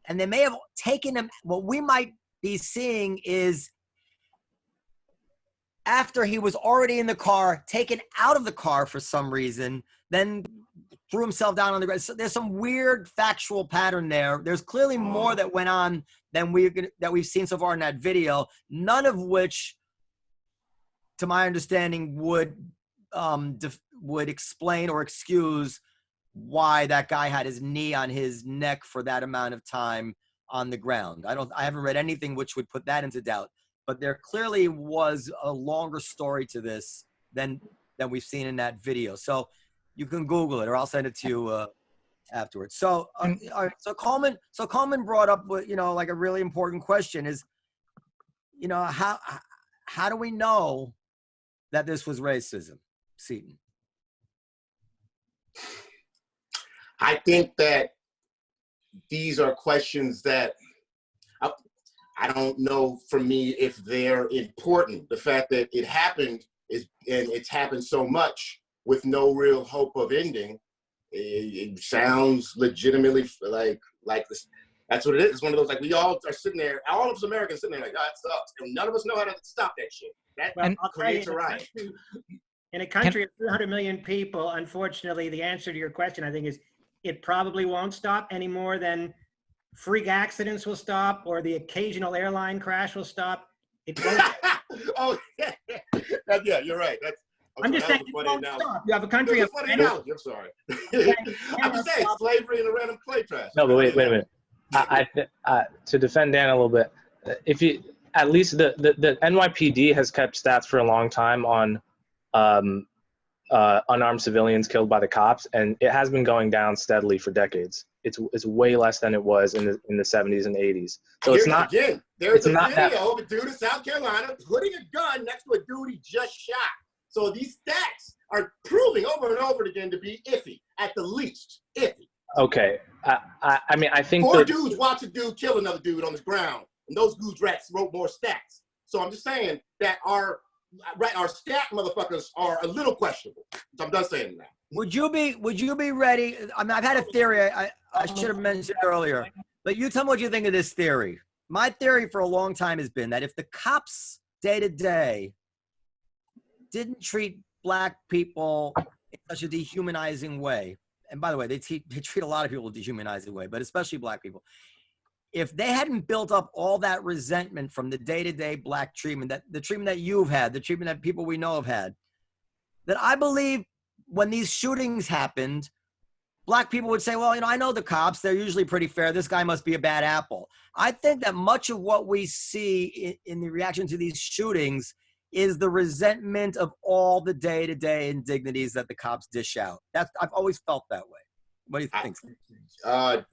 and they may have taken him. What we might be seeing is after he was already in the car, taken out of the car for some reason, then threw himself down on the ground. So there's some weird factual pattern there. There's clearly more that went on than we've seen so far in that video, none of which, to my understanding, would explain or excuse why that guy had his knee on his neck for that amount of time on the ground. I haven't read anything which would put that into doubt, but there clearly was a longer story to this than we've seen in that video. So you can Google it, or I'll send it to you. afterwards. So, all right, so Coleman brought up what, like a really important question is, how do we know that this was racism, Seaton? I think that these are questions that I don't know for me if they're important. The fact that it happened and it's happened so much with no real hope of ending, it sounds legitimately like this. That's what it is. It's one of those, like, we all are sitting there, all of us Americans sitting there like, God, it sucks. And none of us know how to stop that shit. That creates a riot. In a country of 200 million people, unfortunately, the answer to your question, I think, is it probably won't stop any more than freak accidents will stop or the occasional airline crash will stop. It won't. Oh, yeah, you're right. I'm just saying, it won't stop. You have a country of funny analogy. I'm sorry. I'm just saying, slavery and a random clay trash. No, but wait a minute. To defend Dan a little bit, if you at least the NYPD has kept stats for a long time on unarmed civilians killed by the cops, and it has been going down steadily for decades. It's way less than it was in the 70s and 80s. So it's not. Again, there's a video of a dude in South Carolina putting a gun next to a dude he just shot. So these stats are proving over and over again to be iffy, at the least iffy. Okay, I mean, I think four dudes watch a dude kill another dude on the ground, and those dudes wrote more stats. So I'm just saying that our stat motherfuckers are a little questionable. So I'm done saying that. Would you be ready? I mean, I've had a theory. I should have mentioned it earlier, but you tell me what you think of this theory. My theory for a long time has been that if the cops day to day didn't treat black people in such a dehumanizing way, and by the way, they treat a lot of people in a dehumanizing way, but especially black people. If they hadn't built up all that resentment from the day-to-day black treatment, that the treatment that you've had, the treatment that people we know have had, that I believe when these shootings happened, black people would say, well, I know the cops, they're usually pretty fair. This guy must be a bad apple. I think that much of what we see in the reaction to these shootings is the resentment of all the day-to-day indignities that the cops dish out. I've always felt that way. What do you think? I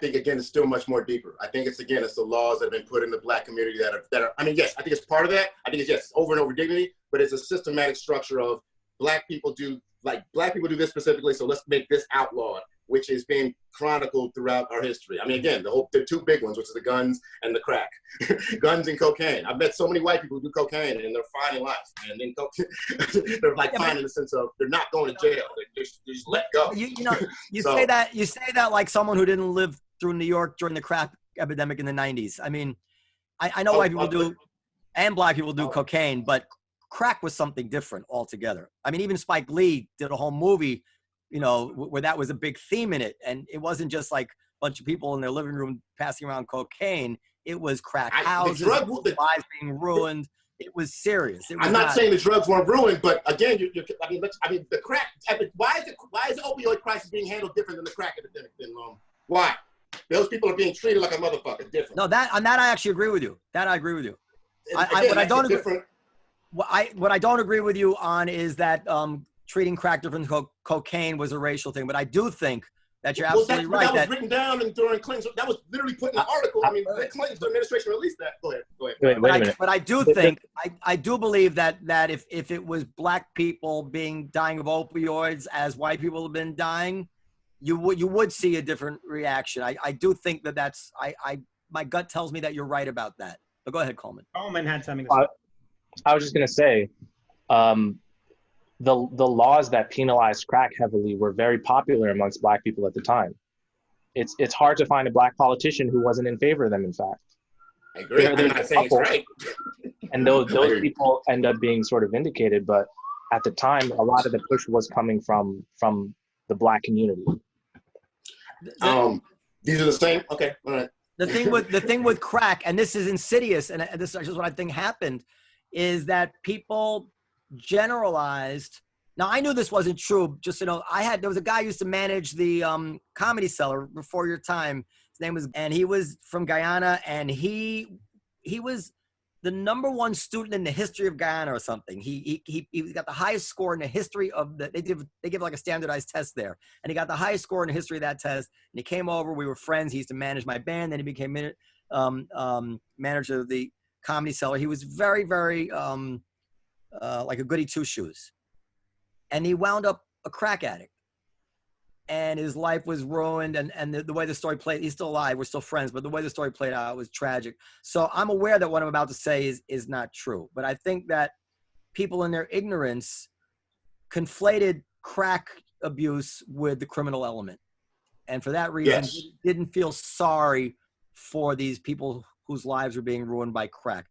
think, again, it's still much more deeper. I think it's the laws that have been put in the black community that are I mean, yes, I think it's part of that. I think it's over and over dignity, but it's a systematic structure of black people do this specifically, so let's make this outlawed, which has been chronicled throughout our history. I mean, again, the two big ones, which is the guns and the crack. Guns and cocaine. I've met so many white people who do cocaine and they're fine in life. And then they're fine in the sense of they're not going to jail. They're just let go. You say that like someone who didn't live through New York during the crack epidemic in the 90s. I mean, I know white people do, and black people do cocaine, but crack was something different altogether. I mean, even Spike Lee did a whole movie, where that was a big theme in it. And it wasn't just like a bunch of people in their living room passing around cocaine. It was crack houses, lives being ruined. It was serious. I'm not saying the drugs weren't ruined, but again, the crack. Why is the opioid crisis being handled different than the crack epidemic? Then, why? Those people are being treated like a motherfucker, different. No, on that I actually agree with you. That I agree with you. What I don't agree with you on is that treating crack different than cocaine was a racial thing. But I do think that you're absolutely right. That was written down during Clinton's. That was literally put in an article. I mean, the Clinton's administration released that. Go ahead. Wait a minute. But I do think, I do believe that if it was black people dying of opioids as white people have been dying, you would see a different reaction. I do think that's my gut tells me that you're right about that. But go ahead, Coleman. Coleman had something to say. I was just going to say, the laws that penalized crack heavily were very popular amongst black people at the time. It's hard to find a black politician who wasn't in favor of them, in fact. I agree. I'm not saying it's right. And those people end up being sort of vindicated, but at the time, a lot of the push was coming from the black community. These are the same? Okay, all right. The thing with crack, and this is insidious, and this is just what I think happened, is that people generalized. Now, I knew this wasn't true. Just there was a guy who used to manage the Comedy Cellar before your time. His name was, and he was from Guyana, and he was the #1 student in the history of Guyana or something. He got the highest score in the history of they give like a standardized test there, and he got the highest score in the history of that test. And he came over. We were friends. He used to manage my band. Then he became manager of the Comedy Cellar. He was very, very like a goody two shoes, and he wound up a crack addict. And his life was ruined, and the way the story played, he's still alive, we're still friends, but the way the story played out was tragic. So I'm aware that what I'm about to say is not true, but I think that people in their ignorance conflated crack abuse with the criminal element. And for that reason, didn't feel sorry for these people whose lives were being ruined by crack.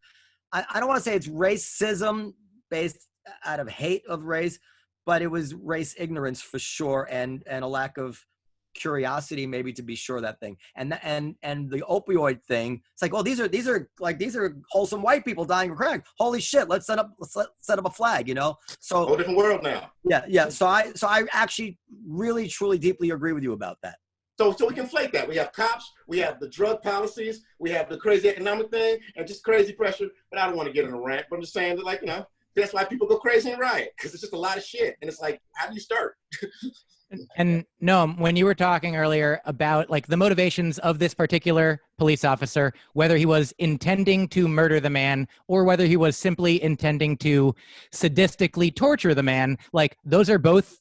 I don't want to say it's racism based out of hate of race, but it was race ignorance for sure, and a lack of curiosity maybe to be sure of that thing. And the opioid thing, it's like, oh, these are wholesome white people dying of crack. Holy shit, let's set up a flag, you know? So whole different world now. Yeah. So I actually really truly deeply agree with you about that. So we conflate that. We have cops, we have the drug policies, we have the crazy economic thing, and just crazy pressure. But I don't want to get in a rant, but I'm just saying that, like, you know, that's why people go crazy and riot, because it's just a lot of shit. And it's like, how do you start? And Noam, when you were talking earlier about like the motivations of this particular police officer, whether he was intending to murder the man or whether he was simply intending to sadistically torture the man, like those are both,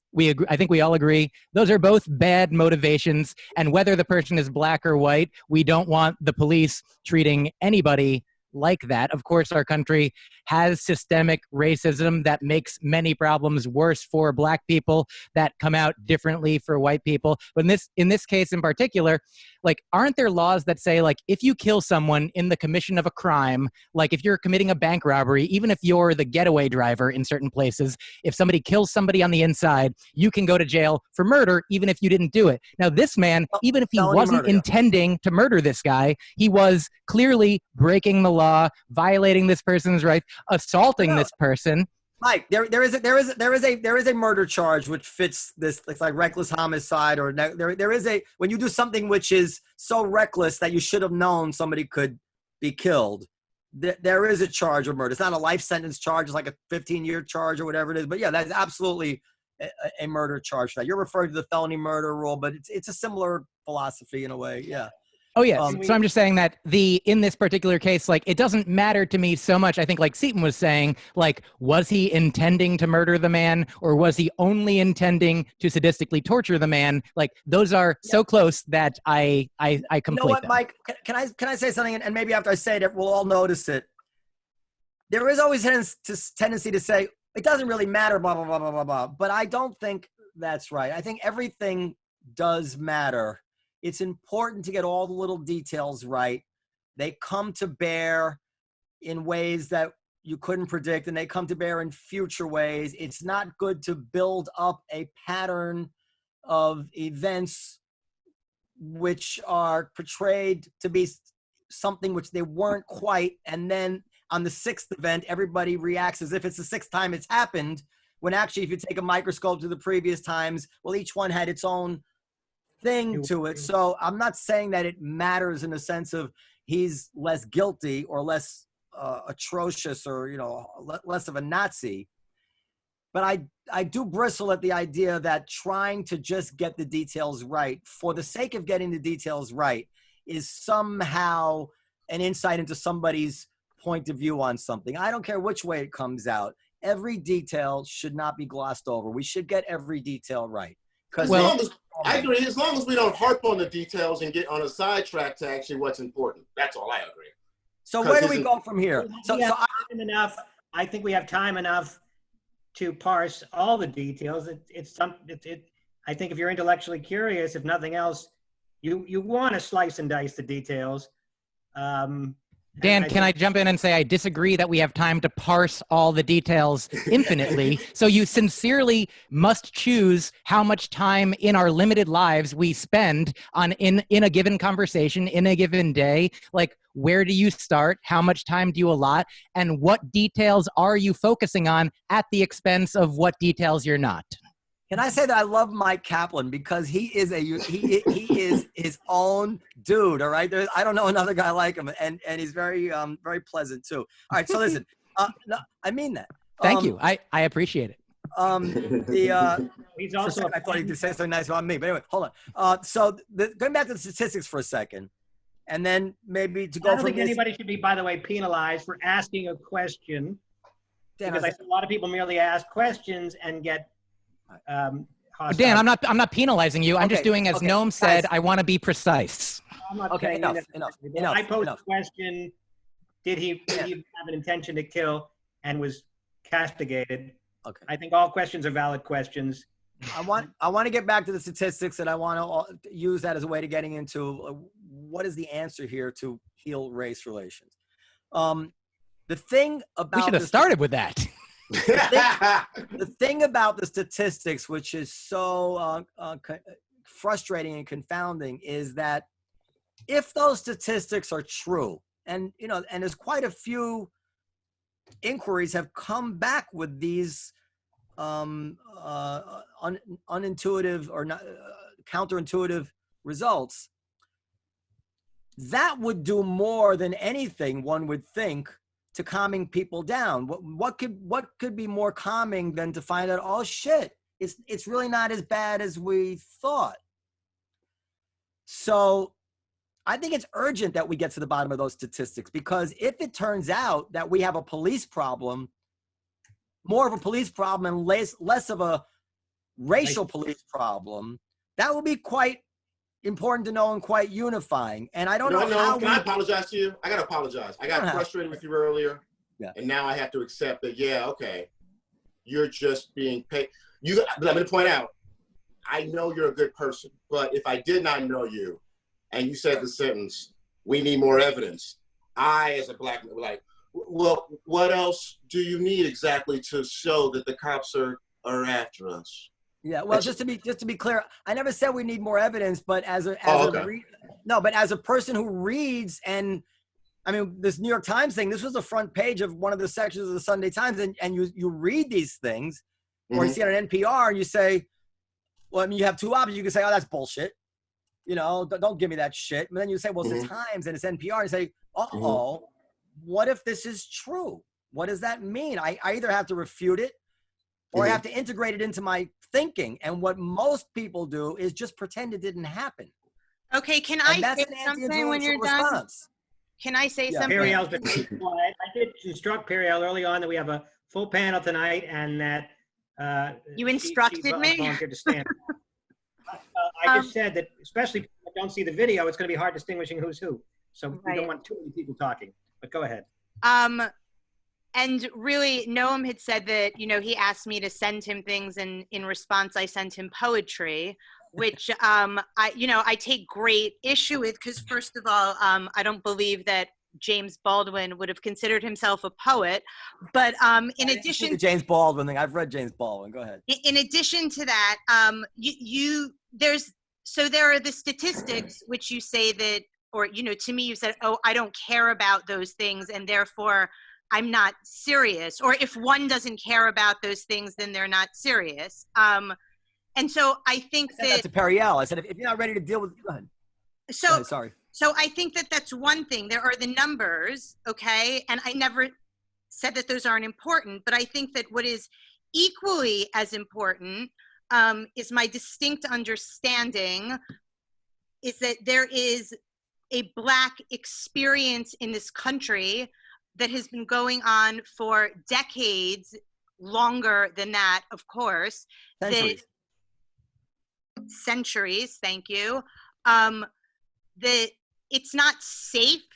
I think we all agree, those are both bad motivations. And whether the person is black or white, we don't want the police treating anybody like that. Of course, our country has systemic racism that makes many problems worse for black people that come out differently for white people. But in this case in particular, like, aren't there laws that say, like, if you kill someone in the commission of a crime, like if you're committing a bank robbery, even if you're the getaway driver in certain places, if somebody kills somebody on the inside, you can go to jail for murder, even if you didn't do it. Now, this man, even if he wasn't intending to murder this guy, he was clearly breaking the law, violating this person's rights, assaulting this person. Mike, there is a murder charge which fits this. It's like reckless homicide, or there is a, when you do something which is so reckless that you should have known somebody could be killed, there is a charge of murder. It's not a life sentence charge. It's like a 15-year charge or whatever it is. But yeah, that's absolutely a murder charge for that. You're referring to the felony murder rule, but it's a similar philosophy in a way. Yeah. Oh, yes. So I'm just saying that in this particular case, like, it doesn't matter to me so much. I think, like Seaton was saying, like, was he intending to murder the man, or was he only intending to sadistically torture the man? Like, those are so close that I complete. You know what, them. Mike? Can I say something? And maybe after I say it, we'll all notice it. There is always tendency to say it doesn't really matter, blah blah blah blah blah blah. But I don't think that's right. I think everything does matter. It's important to get all the little details right. They come to bear in ways that you couldn't predict, and they come to bear in future ways. It's not good to build up a pattern of events which are portrayed to be something which they weren't quite, and then on the 6th event, everybody reacts as if it's the 6th time it's happened, when actually, if you take a microscope to the previous times, well, each one had its own thing to it. So I'm not saying that it matters in the sense of he's less guilty or less atrocious, or, you know, less of a Nazi. But I do bristle at the idea that trying to just get the details right for the sake of getting the details right is somehow an insight into somebody's point of view on something. I don't care which way it comes out. Every detail should not be glossed over. We should get every detail right. I agree. As long as we don't harp on the details and get on a sidetrack to actually what's important. That's all I agree. So where do we go from here? I think we have time enough to parse all the details. I think if you're intellectually curious, if nothing else, you want to slice and dice the details. Dan, can I jump in and say I disagree that we have time to parse all the details infinitely? So you sincerely must choose how much time in our limited lives we spend on in a given conversation, in a given day. Like, where do you start? How much time do you allot? And what details are you focusing on at the expense of what details you're not? Can I say that I love Mike Kaplan because he is his own dude. All right, I don't know another guy like him, and he's very very pleasant too. All right, so listen, no, I mean that. Thank you. I appreciate it. He's also. I thought he'd say something nice about me, but anyway, hold on. So going back to the statistics for a second, and then maybe to go. I don't think anybody should be, by the way, penalized for asking a question. Because I see a lot of people merely ask questions and get hostile. Dan, I'm not penalizing you. I'm just doing as Noam said. Guys. I want to be precise. I'm not Okay, enough. I posed a question. Did he have an intention to kill and was castigated? Okay. I think all questions are valid questions. I want to get back to the statistics, and I want to use that as a way to getting into what is the answer here to heal race relations. The thing about we should have started with that. The thing about the statistics, which is so frustrating and confounding, is that if those statistics are true, and there's quite a few inquiries have come back with these unintuitive or not, counterintuitive results, that would do more than anything, one would think, to calming people down. What could be more calming than to find out, oh shit, it's really not as bad as we thought. So I think it's urgent that we get to the bottom of those statistics, because if it turns out that we have a police problem, more of a police problem and less of a racial police problem, that will be quite important to know and quite unifying. And I don't know how. Can I apologize to you? I got to apologize. I got frustrated with you earlier. Yeah. And now I have to accept that, yeah, okay, you're just being paid. But I'm going to point out, I know you're a good person, but if I did not know you and you said the sentence, we need more evidence, I, as a black man, like, well, what else do you need exactly to show that the cops are after us? Yeah, well, just to be clear, I never said we need more evidence, but as a person who reads, and I mean, this New York Times thing, this was the front page of one of the sections of the Sunday Times, and you read these things, or you see it on NPR, and you say, well, I mean, you have two options. You can say, oh, that's bullshit. Don't give me that shit. And then you say, well, it's the Times and it's NPR, and say, what if this is true? What does that mean? I either have to refute it, or I have to integrate it into my thinking. And what most people do is just pretend it didn't happen. Okay, can I say something when you're done? Can I say something? Periel's been quiet. I did instruct Periel early on that we have a full panel tonight, and that you instructed me. Volunteered to stand. I just said that, especially if you don't see the video, it's going to be hard distinguishing who's who. So we don't want too many people talking. But go ahead. And really, Noam had said that, he asked me to send him things, and in response, I sent him poetry, which I take great issue with, because first of all, I don't believe that James Baldwin would have considered himself a poet. But in addition to the James Baldwin thing, I've read James Baldwin. Go ahead. In addition to that, there are the statistics which you say that, or to me you said, oh, I don't care about those things, and therefore I'm not serious. Or if one doesn't care about those things, then they're not serious. And so I think that's to Periel. I said, if you're not ready to deal with, go ahead. So sorry. So I think that that's one thing. There are the numbers, okay? And I never said that those aren't important, but I think that what is equally as important is my distinct understanding is that there is a Black experience in this country that has been going on for decades, longer than that, of course. Centuries, thank you. That it's not safe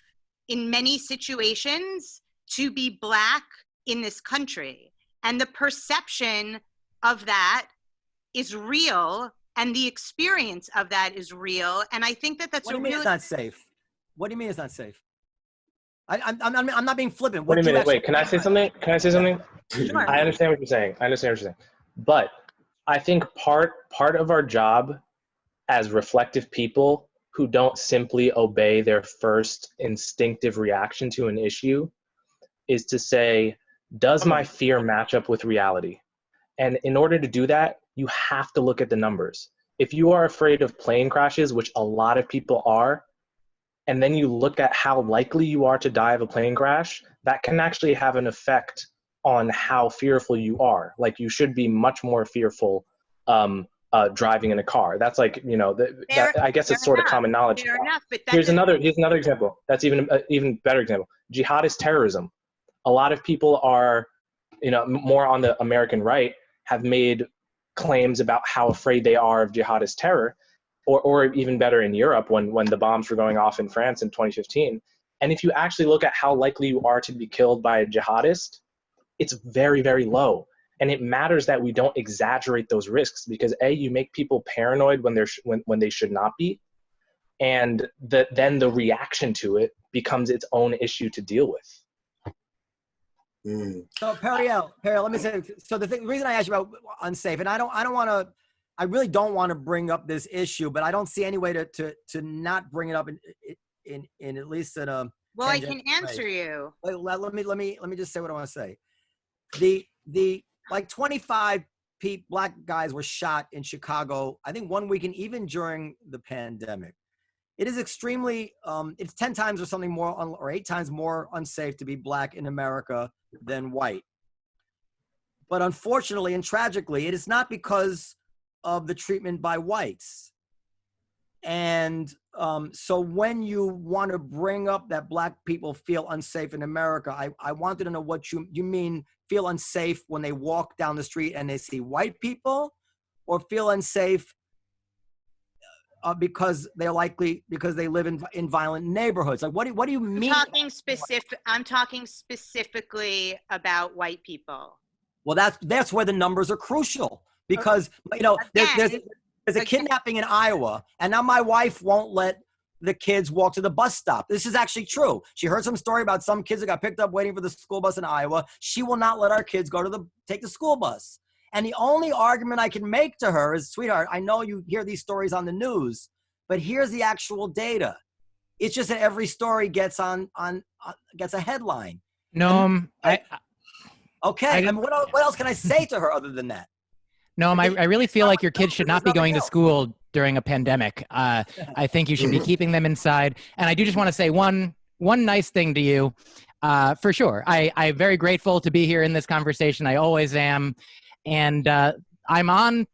in many situations to be Black in this country. And the perception of that is real, and the experience of that is real. And I think that that's what do you mean it's not safe? What do you mean it's not safe? I'm not being flippant. Wait a minute. Wait, can I say something? Sure. I understand what you're saying. But I think part of our job as reflective people who don't simply obey their first instinctive reaction to an issue is to say, does my fear match up with reality? And in order to do that, you have to look at the numbers. If you are afraid of plane crashes, which a lot of people are, and then you look at how likely you are to die of a plane crash, that can actually have an effect on how fearful you are. Like, you should be much more fearful driving in a car. That's like, you know, I guess it's sort of common knowledge. Fair enough, but Here's another example. That's even better example. Jihadist terrorism. A lot of people are, you know, more on the American right, have made claims about how afraid they are of jihadist terror, or even better in Europe when the bombs were going off in France in 2015. And if you actually look at how likely you are to be killed by a jihadist, it's very, very low. And it matters that we don't exaggerate those risks, because A, you make people paranoid when they should not be, and then the reaction to it becomes its own issue to deal with. So Periel, let me say. So the reason I asked you about unsafe, and I really don't want to bring up this issue, but I don't see any way to not bring it up in at least in a. Well, I can answer you. Let me just say what I want to say. The like 25 black guys were shot in Chicago, I think 1 week, and even during the pandemic. It is extremely, it's 10 times or something more, or 8 times more unsafe to be black in America than white. But unfortunately and tragically, it is not because of the treatment by whites. And so when you want to bring up that black people feel unsafe in America, I wanted to know what you mean feel unsafe when they walk down the street and they see white people, or feel unsafe because they live in violent neighborhoods. Like, what do you mean? I'm talking specifically about white people. Well, that's where the numbers are crucial, because you know there's a kidnapping in Iowa, and now my wife won't let the kids walk to the bus stop. This is actually true. She heard some story about some kids that got picked up waiting for the school bus in Iowa. She will not let our kids take the school bus. And the only argument I can make to her is, sweetheart, I know you hear these stories on the news, but here's the actual data. It's just that every story gets gets a headline. Noam, what else can I say to her other than that? Noam, I really feel like your kids should not be going to school during a pandemic. I think you should be keeping them inside. And I do just want to say one nice thing to you, for sure. I'm very grateful to be here in this conversation. I always am. And I'm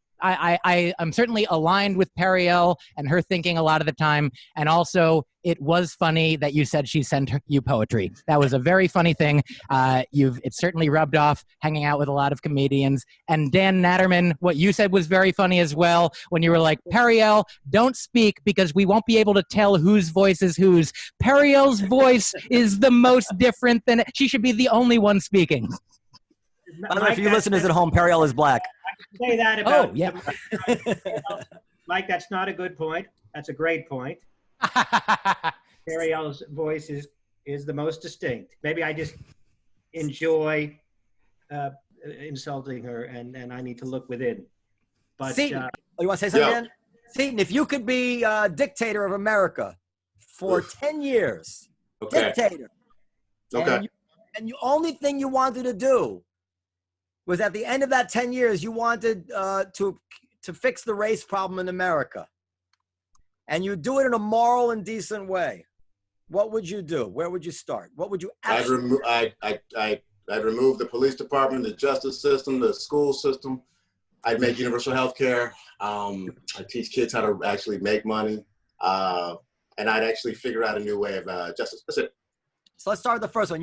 certainly aligned with Periel and her thinking a lot of the time. And also, it was funny that you said she sent you poetry. That was a very funny thing. It certainly rubbed off hanging out with a lot of comedians. And Dan Naturman, what you said was very funny as well, when you were like, Periel, don't speak because we won't be able to tell whose voice is whose. Periel's voice is the most different she should be the only one speaking. By the way, for you listeners at home, Periel is black. I can say that about. Oh, yeah. Mike, that's not a good point. That's a great point. Periel's voice is the most distinct. Maybe I just enjoy insulting her, and I need to look within. But Seaton, you want to say something? Yeah. Seaton, if you could be dictator of America for 10 years, dictator, and the only thing you wanted to do was at the end of that 10 years, you wanted to fix the race problem in America. And you do it in a moral and decent way. What would you do? Where would you start? What would you actually I'd remove the police department, the justice system, the school system. I'd make universal health care. I'd teach kids how to actually make money. And I'd actually figure out a new way of justice. That's it. So let's start with the first one.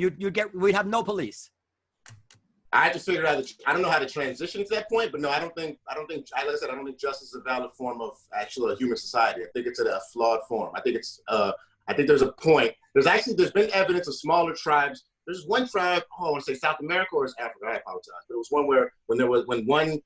We'd have no police. I had to figure out I don't know how to transition to that point, but no, I don't think, like I said, I don't think justice is a valid form of actual human society. I think it's a flawed form. I think there's a point. There's been evidence of smaller tribes. There's one tribe, I want to say South America or is Africa, I apologize. But it was one when one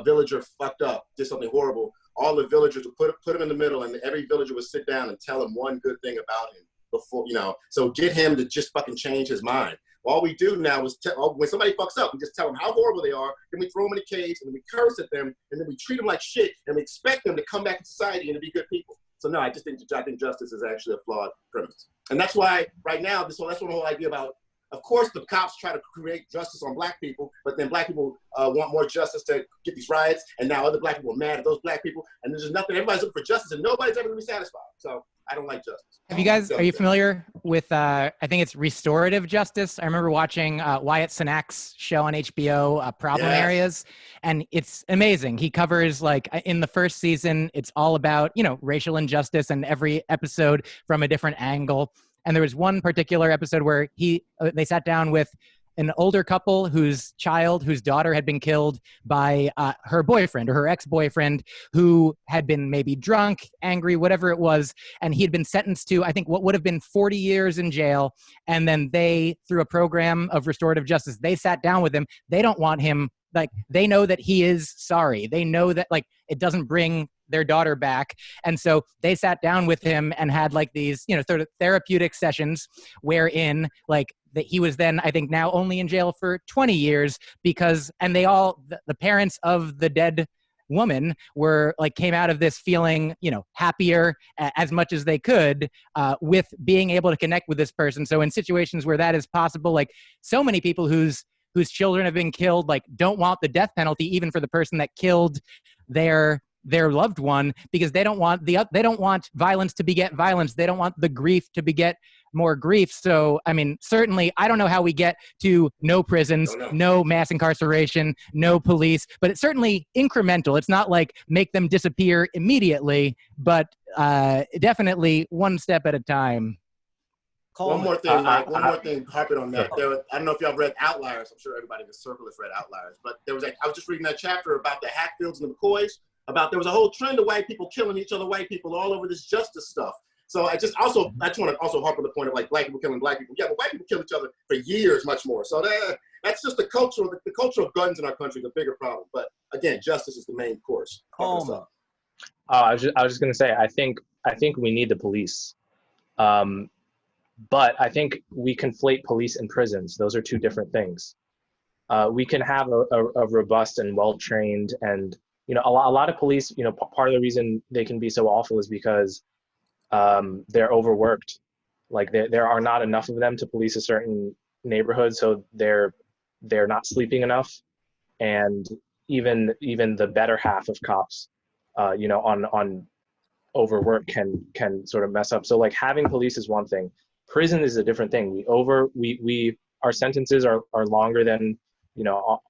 villager fucked up, did something horrible, all the villagers would put him in the middle, and every villager would sit down and tell him one good thing about him before, so get him to just fucking change his mind. All we do now is when somebody fucks up, we just tell them how horrible they are, then we throw them in a cage, and then we curse at them, and then we treat them like shit, and we expect them to come back in society and to be good people. So no, I think justice is actually a flawed premise. And that's why right now, that's one whole idea about of course, the cops try to create justice on black people, but then black people want more justice to get these riots, and now other black people are mad at those black people, and there's just nothing. Everybody's looking for justice, and nobody's ever going to be satisfied. So I don't like justice. Are you familiar with, I think it's restorative justice? I remember watching Wyatt Cenac's show on HBO, Problem Areas, and it's amazing. He covers, like, in the first season, it's all about, you know, racial injustice, and every episode from a different angle. And there was one particular episode where they sat down with an older couple whose daughter had been killed by her boyfriend or her ex-boyfriend, who had been maybe drunk, angry, whatever it was. And he had been sentenced to, I think, what would have been 40 years in jail. And then they, through a program of restorative justice, they sat down with him. They don't want him, like, they know that he is sorry. They know that, like, it doesn't bring their daughter back. And so they sat down with him and had, like, these, you know, sort of therapeutic sessions wherein, like, that he was then, I think, now only in jail for 20 years because, and they all, the parents of the dead woman were, like, came out of this feeling, you know, happier as much as they could with being able to connect with this person. So in situations where that is possible, like, so many people whose children have been killed, like, don't want the death penalty even for the person that killed their loved one, because they don't want violence to beget violence. They don't want the grief to beget more grief. So, I mean, certainly, I don't know how we get to no prisons, no mass incarceration, no police, but it's certainly incremental. It's not like make them disappear immediately, but definitely one step at a time. One more thing, Mike. One more thing, harping on that. I don't know if y'all read Outliers. I'm sure everybody in the circle has read Outliers. But I was just reading that chapter about the Hatfields and the McCoys. There was a whole trend of white people killing each other, white people all over this justice stuff. So I just want to also harp on the point of, like, black people killing black people. Yeah, but white people kill each other for years, much more. So that's just the culture of guns in our country is a bigger problem. But again, justice is the main course. I was just going to say, I think we need the police. But I think we conflate police and prisons. Those are two different things. We can have a robust and well-trained and, you know, a lot of police, you know, part of the reason they can be so awful is because they're overworked. Like, there are not enough of them to police a certain neighborhood, so they're not sleeping enough. And even the better half of cops, you know, on overwork can sort of mess up. So, like, having police is one thing. Prison is a different thing. Our sentences are longer than, you know,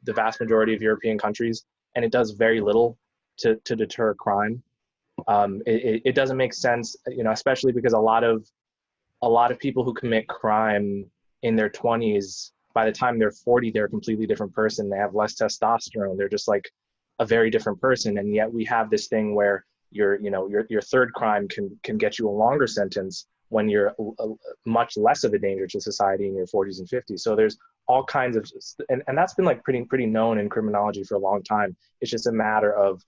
the vast majority of European countries, and it does very little to deter crime. It doesn't make sense, you know, especially because a lot of people who commit crime in their 20s, by the time they're 40, they're a completely different person. They have less testosterone. They're just, like, a very different person. And yet we have this thing where your third crime can get you a longer sentence when you're much less of a danger to society in your 40s and 50s. So there's all kinds of, and that's been, like, pretty known in criminology for a long time. It's just a matter of,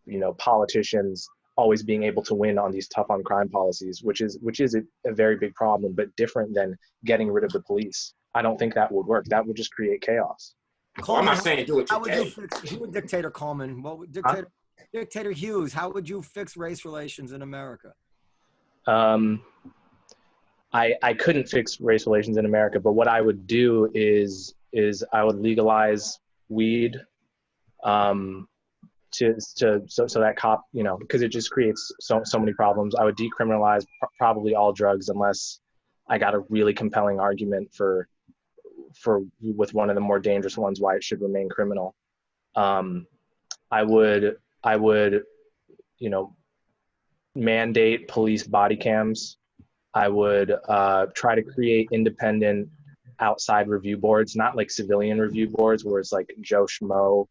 you know, politicians always being able to win on these tough on crime policies, which is a very big problem, but different than getting rid of the police. I don't think that would work. That would just create chaos. Coleman, I'm not saying do it today. How would you fix dictator Coleman? Well, dictator Hughes, how would you fix race relations in America? I couldn't fix race relations in America, but what I would do is I would legalize weed, so that cop, you know, because it just creates so many problems. I would decriminalize probably all drugs unless I got a really compelling argument for with one of the more dangerous ones why it should remain criminal. I would, you know, mandate police body cams. I would try to create independent outside review boards, not like civilian review boards where it's like Joe Schmo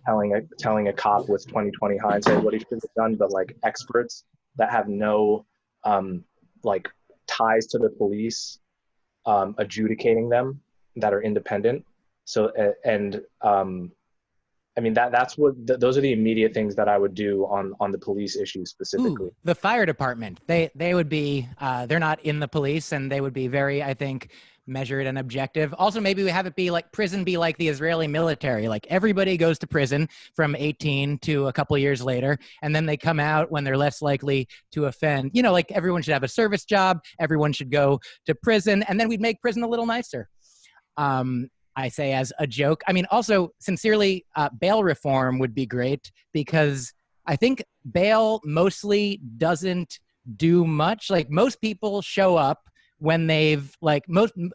telling a cop with 20/20 hindsight what he should have done, but like experts that have no like ties to the police, adjudicating them, that are independent. So and I mean, that's what those are the immediate things that I would do on the police issue specifically. Ooh, the fire department. They would be they're not in the police, and they would be very, I think, measured and objective. Also, maybe we have it be like prison be like the Israeli military. Like everybody goes to prison from 18 to a couple of years later, and then they come out when they're less likely to offend. You know, like everyone should have a service job, everyone should go to prison, and then we'd make prison a little nicer. I say as a joke. I mean, also, sincerely, bail reform would be great, because I think bail mostly doesn't do much. Like most people show up when they've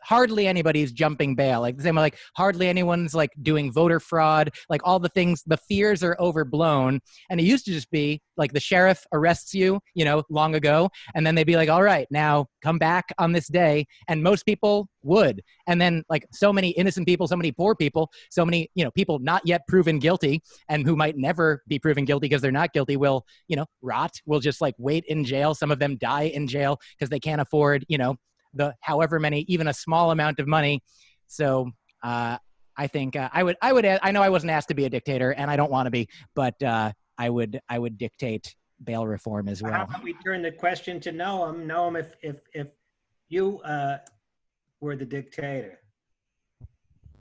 hardly anybody's jumping bail. Like the same, like hardly anyone's like doing voter fraud, like all the things, the fears are overblown. And it used to just be like the sheriff arrests you, you know, long ago. And then they'd be like, all right, now come back on this day. And most people would. And then like so many innocent people, so many poor people, so many, you know, people not yet proven guilty and who might never be proven guilty because they're not guilty will, you know, rot, will just like wait in jail. Some of them die in jail because they can't afford, you know, the however many, even a small amount of money. So I think I would I know I wasn't asked to be a dictator, and I don't want to be, but I would dictate bail reform as well. How about we turn the question to Noam? Noam, if you were the dictator.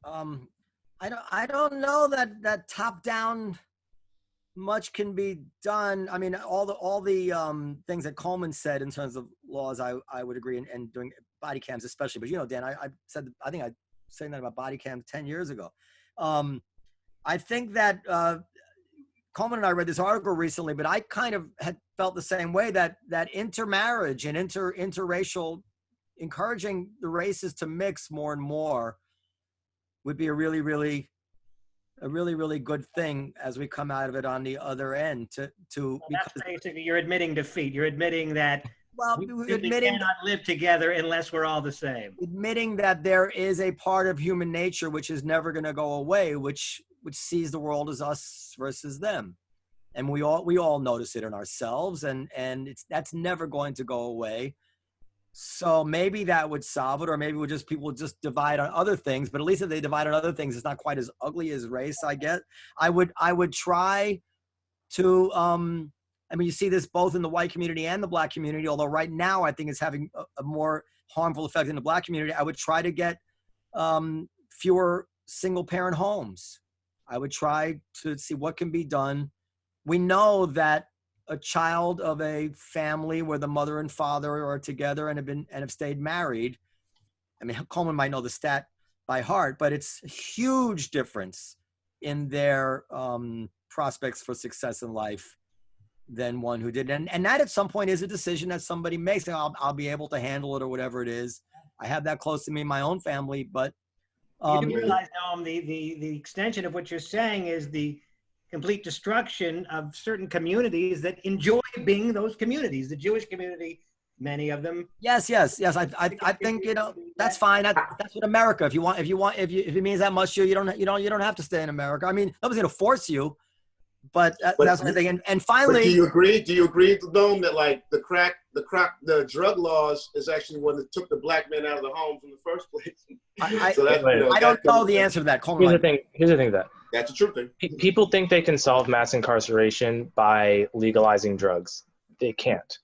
I don't know that top down much can be done. I mean, all the things that Coleman said in terms of laws, I would agree, and doing body cams especially. But you know, Dan, I think I said that about body cams 10 years ago. I think that Coleman and I read this article recently, but I kind of had felt the same way, that intermarriage and interracial, encouraging the races to mix more and more would be a really, really good thing as we come out of it on the other end. That's basically, you're admitting defeat. You're admitting that we cannot live together unless we're all the same. Admitting that there is a part of human nature which is never going to go away, which sees the world as us versus them, and we all notice it in ourselves, and that's never going to go away. So maybe that would solve it, or maybe people would just divide on other things. But at least if they divide on other things, it's not quite as ugly as race, I guess. I would try to, I mean, you see this both in the white community and the black community, although right now I think it's having a more harmful effect in the black community. I would try to get fewer single parent homes. I would try to see what can be done. We know that a child of a family where the mother and father are together and have stayed married. I mean, Coleman might know the stat by heart, but it's a huge difference in their prospects for success in life than one who didn't. And that at some point is a decision that somebody makes. I'll be able to handle it or whatever it is. I have that close to me in my own family, but you do realize, Noam, the extension of what you're saying is the complete destruction of certain communities that enjoy being those communities. The Jewish community, many of them. Yes. I think, you know, that's fine. That's what America. If it means that much to you, you don't have to stay in America. I mean, nobody's going to force you, but that's the thing. And finally, do you agree, Noam, that like the drug laws is actually one that took the black men out of the homes in the first place? I don't know the answer to that. Here's the thing that. That's the truth thing. People think they can solve mass incarceration by legalizing drugs. They can't.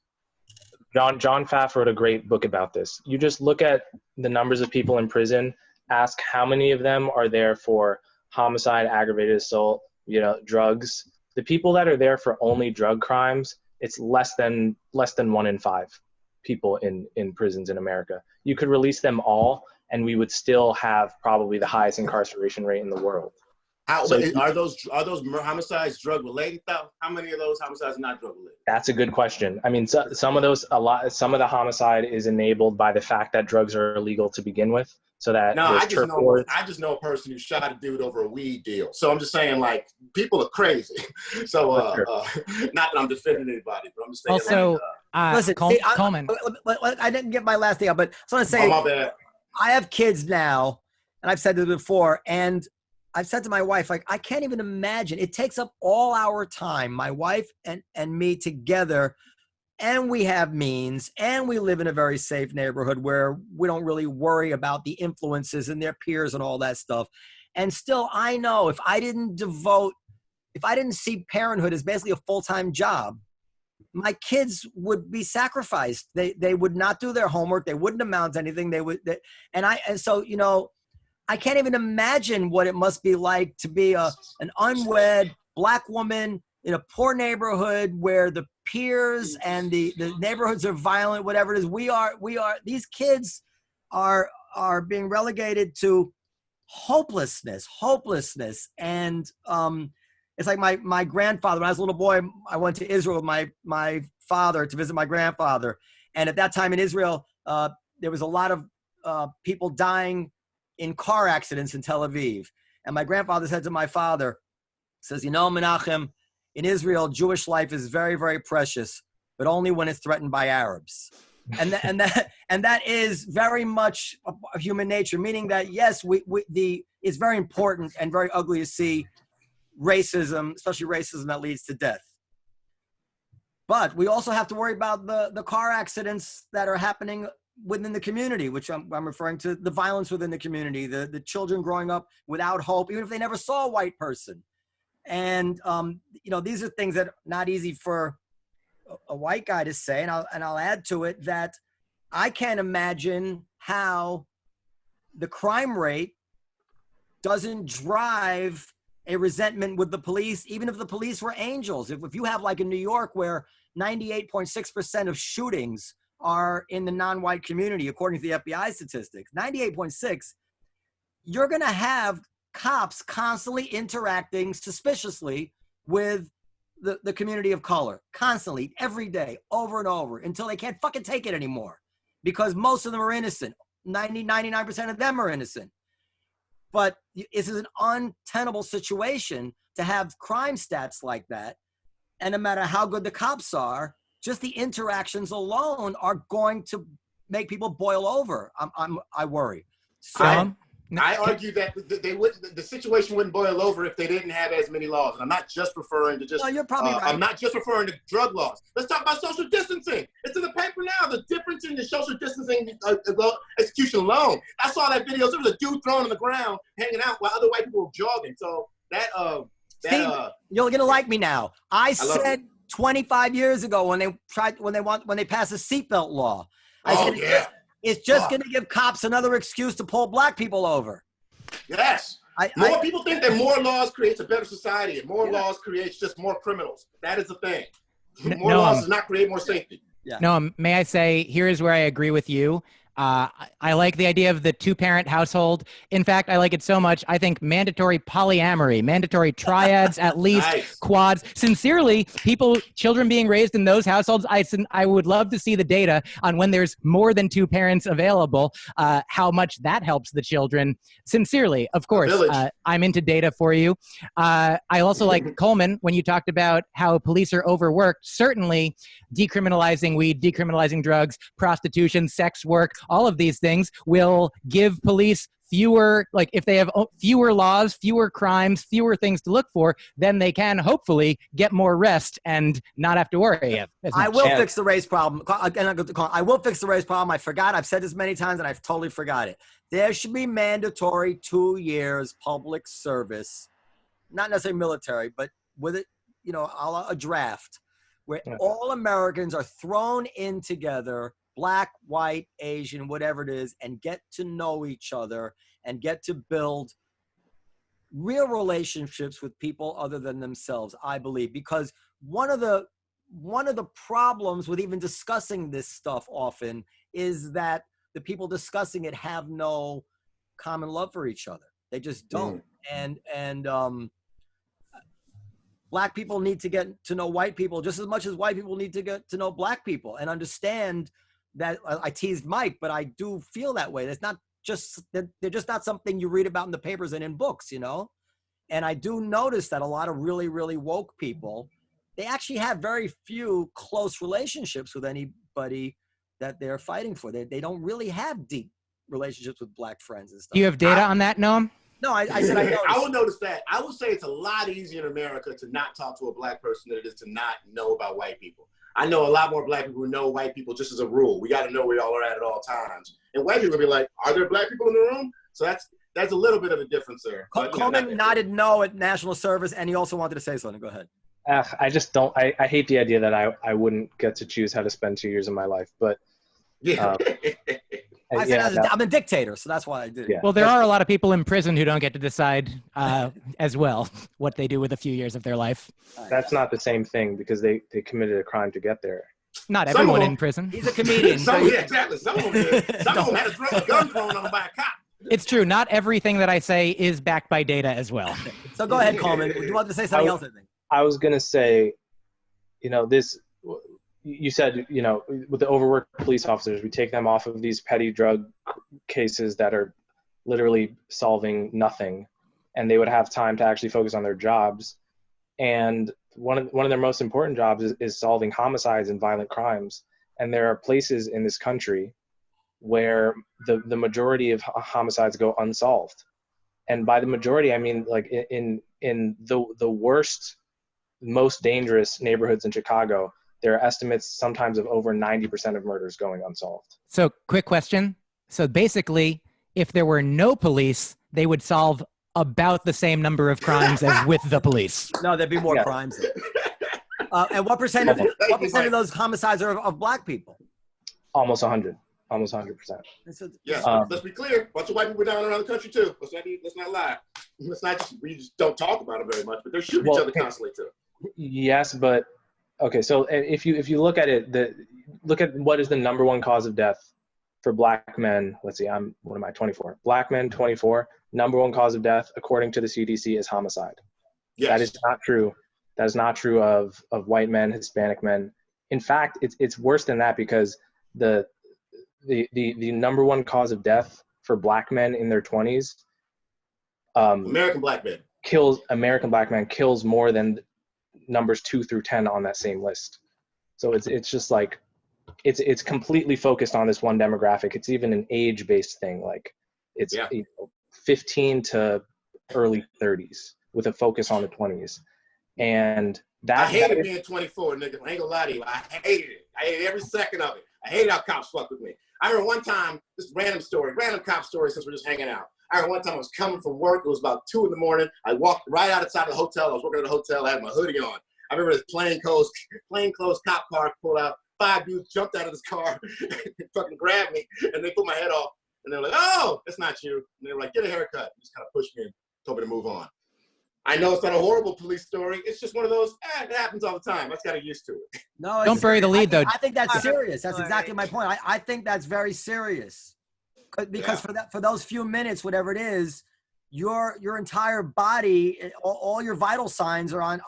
John Pfaff wrote a great book about this. You just look at the numbers of people in prison, ask how many of them are there for homicide, aggravated assault, you know, drugs. The people that are there for only drug crimes, it's less than 1 in 5 people in prisons in America. You could release them all, and we would still have probably the highest incarceration rate in the world. Are those homicides drug related though? How many of those homicides are not drug related? That's a good question. I mean, some of the homicide is enabled by the fact that drugs are illegal to begin with. So that I just know a person who shot a dude over a weed deal. So I'm just saying, like, people are crazy. So not that I'm defending anybody, but I'm just saying. Also, listen, Coleman. I didn't get my last thing out, but so I'm saying, my bad. I have kids now, and I've said this before, and I've said to my wife, like, I can't even imagine. It takes up all our time, my wife and me together, and we have means, and we live in a very safe neighborhood where we don't really worry about the influences and their peers and all that stuff. And still, I know if I didn't devote if I didn't see parenthood as basically a full-time job, my kids would be sacrificed. They would not do their homework. They wouldn't amount to anything. And so, you know, I can't even imagine what it must be like to be an unwed Black woman in a poor neighborhood where the peers and the neighborhoods are violent, whatever it is. These kids are being relegated to hopelessness. And it's like my grandfather, when I was a little boy, I went to Israel with my father to visit my grandfather. And at that time in Israel, there was a lot of people dying in car accidents in Tel Aviv. And my grandfather said to my father, says, you know, Menachem, in Israel, Jewish life is very, very precious, but only when it's threatened by Arabs. And that is very much a human nature, meaning that, yes, it's very important and very ugly to see racism, especially racism that leads to death. But we also have to worry about the car accidents that are happening within the community, which I'm referring to the violence within the community, the children growing up without hope, even if they never saw a white person. And, you know, these are things that are not easy for a white guy to say. And I'll add to it that I can't imagine how the crime rate doesn't drive a resentment with the police, even if the police were angels. If you have, like in New York, where 98.6% of shootings are in the non-white community, according to the FBI statistics, 98.6, you're going to have cops constantly interacting suspiciously with the community of color, constantly, every day, over and over, until they can't fucking take it anymore, because most of them are innocent. 99% of them are innocent. But this is an untenable situation to have crime stats like that. And no matter how good the cops are, just the interactions alone are going to make people boil over. I worry. So I argue that the situation wouldn't boil over if they didn't have as many laws. And I'm not just referring to just. No, you're probably right. I'm not just referring to drug laws. Let's talk about social distancing. It's in the paper now. The difference in the social distancing execution alone. I saw that video. There was a dude thrown on the ground, hanging out while other white people were jogging. So Steve, you're gonna like me now. I said 25 years ago when they passed the seatbelt law. It's just going to give cops another excuse to pull Black people over. Yes. More people think that more laws creates a better society, and more laws creates just more criminals. That is the thing. More laws does not create more safety. Yeah. No, may I say, here is where I agree with you. I like the idea of the two-parent household. In fact, I like it so much, I think mandatory polyamory, mandatory triads, at least quads. Sincerely, children being raised in those households, I would love to see the data on when there's more than two parents available, how much that helps the children. Sincerely, of course, I'm into data for you. I also like Coleman, when you talked about how police are overworked, certainly decriminalizing weed, decriminalizing drugs, prostitution, sex work, all of these things will give police fewer, like if they have fewer laws, fewer crimes, fewer things to look for, then they can hopefully get more rest and not have to worry. I will fix the race problem. I will fix the race problem. I forgot. I've said this many times and I've totally forgot it. There should be mandatory 2 years public service, not necessarily military, but with it, you know, a draft where all Americans are thrown in together, Black, white, Asian, whatever it is, and get to know each other and get to build real relationships with people other than themselves, I believe. Because one of the problems with even discussing this stuff often is that the people discussing it have no common love for each other. They just don't. And Black people need to get to know white people just as much as white people need to get to know Black people and understand that. I teased Mike, but I do feel that way. It's not just that they're just not something you read about in the papers and in books, you know? And I do notice that a lot of really, really woke people, they actually have very few close relationships with anybody that they're fighting for. They don't really have deep relationships with Black friends and stuff. Do you have data on that, Noam? No, I said I noticed. I would notice that. I would say it's a lot easier in America to not talk to a Black person than it is to not know about white people. I know a lot more Black people who know white people just as a rule. We got to know where y'all are at all times. And white people will be like, are there Black people in the room? So that's There's a little bit of a difference there. Coleman nodded no at national service, and he also wanted to say something. Go ahead. I just don't. I hate the idea that I wouldn't get to choose how to spend 2 years of my life. But Yeah. I said I'm a dictator, so that's why I did it. Yeah. Well, there are a lot of people in prison who don't get to decide as well what they do with a few years of their life. That's not the same thing because they committed a crime to get there. Not Some everyone of them- in prison. He's a comedian. Yeah, exactly. Some of them did. Some of them had a gun thrown on them by a cop. It's true. Not everything that I say is backed by data as well. So go ahead, Coleman. You want to say something else, I think. I was gonna say, this. You said, with the overworked police officers, we take them off of these petty drug cases that are literally solving nothing, and they would have time to actually focus on their jobs. And one of their most important jobs is solving homicides and violent crimes. And there are places in this country where the majority of homicides go unsolved. And by the majority, I mean like in the worst, most dangerous neighborhoods in Chicago, there are estimates sometimes of over 90% of murders going unsolved. So, quick question. So basically, if there were no police, they would solve about the same number of crimes as with the police. No, there'd be more crimes. And what percent of those homicides are of black people? Almost 100%. Yes, let's be clear. Bunch of white people down around the country too. Let's not lie. We just don't talk about it very much, but they're shooting each other constantly too. Yes, but okay. So if you look at it, look at what is the number one cause of death for black men. Let's see, 24. Black men, 24. Number one cause of death, according to the CDC, is homicide. Yes. That is not true. That is not true of white men, Hispanic men. In fact, it's worse than that because the number one cause of death for black men in their 20s, American black men kills more than numbers 2 through 10 on that same list. So it's just like it's completely focused on this one demographic. It's even an age-based thing. Like it's 15 to early 30s with a focus on the 20s. And I hated being 24, nigga. I ain't gonna lie to you. I hated it. I hated every second of it. I hated how cops fucked with me. I remember one time, this random cop story since we're just hanging out. I remember one time I was coming from work. It was about 2 a.m. I walked right outside of the hotel. I was working at a hotel. I had my hoodie on. I remember this plainclothes cop car pulled out. 5 dudes jumped out of this car and fucking grabbed me. And they put my head off. And they were like, oh, that's not you. And they were like, get a haircut. And just kind of pushed me and told me to move on. I know it's not a horrible police story. It's just one of those, it happens all the time. I just got to get used to it. No, Don't bury the lead, though. I think that's serious. That's exactly my point. I think that's very serious. Because for those few minutes, whatever it is, your entire body, all your vital signs are on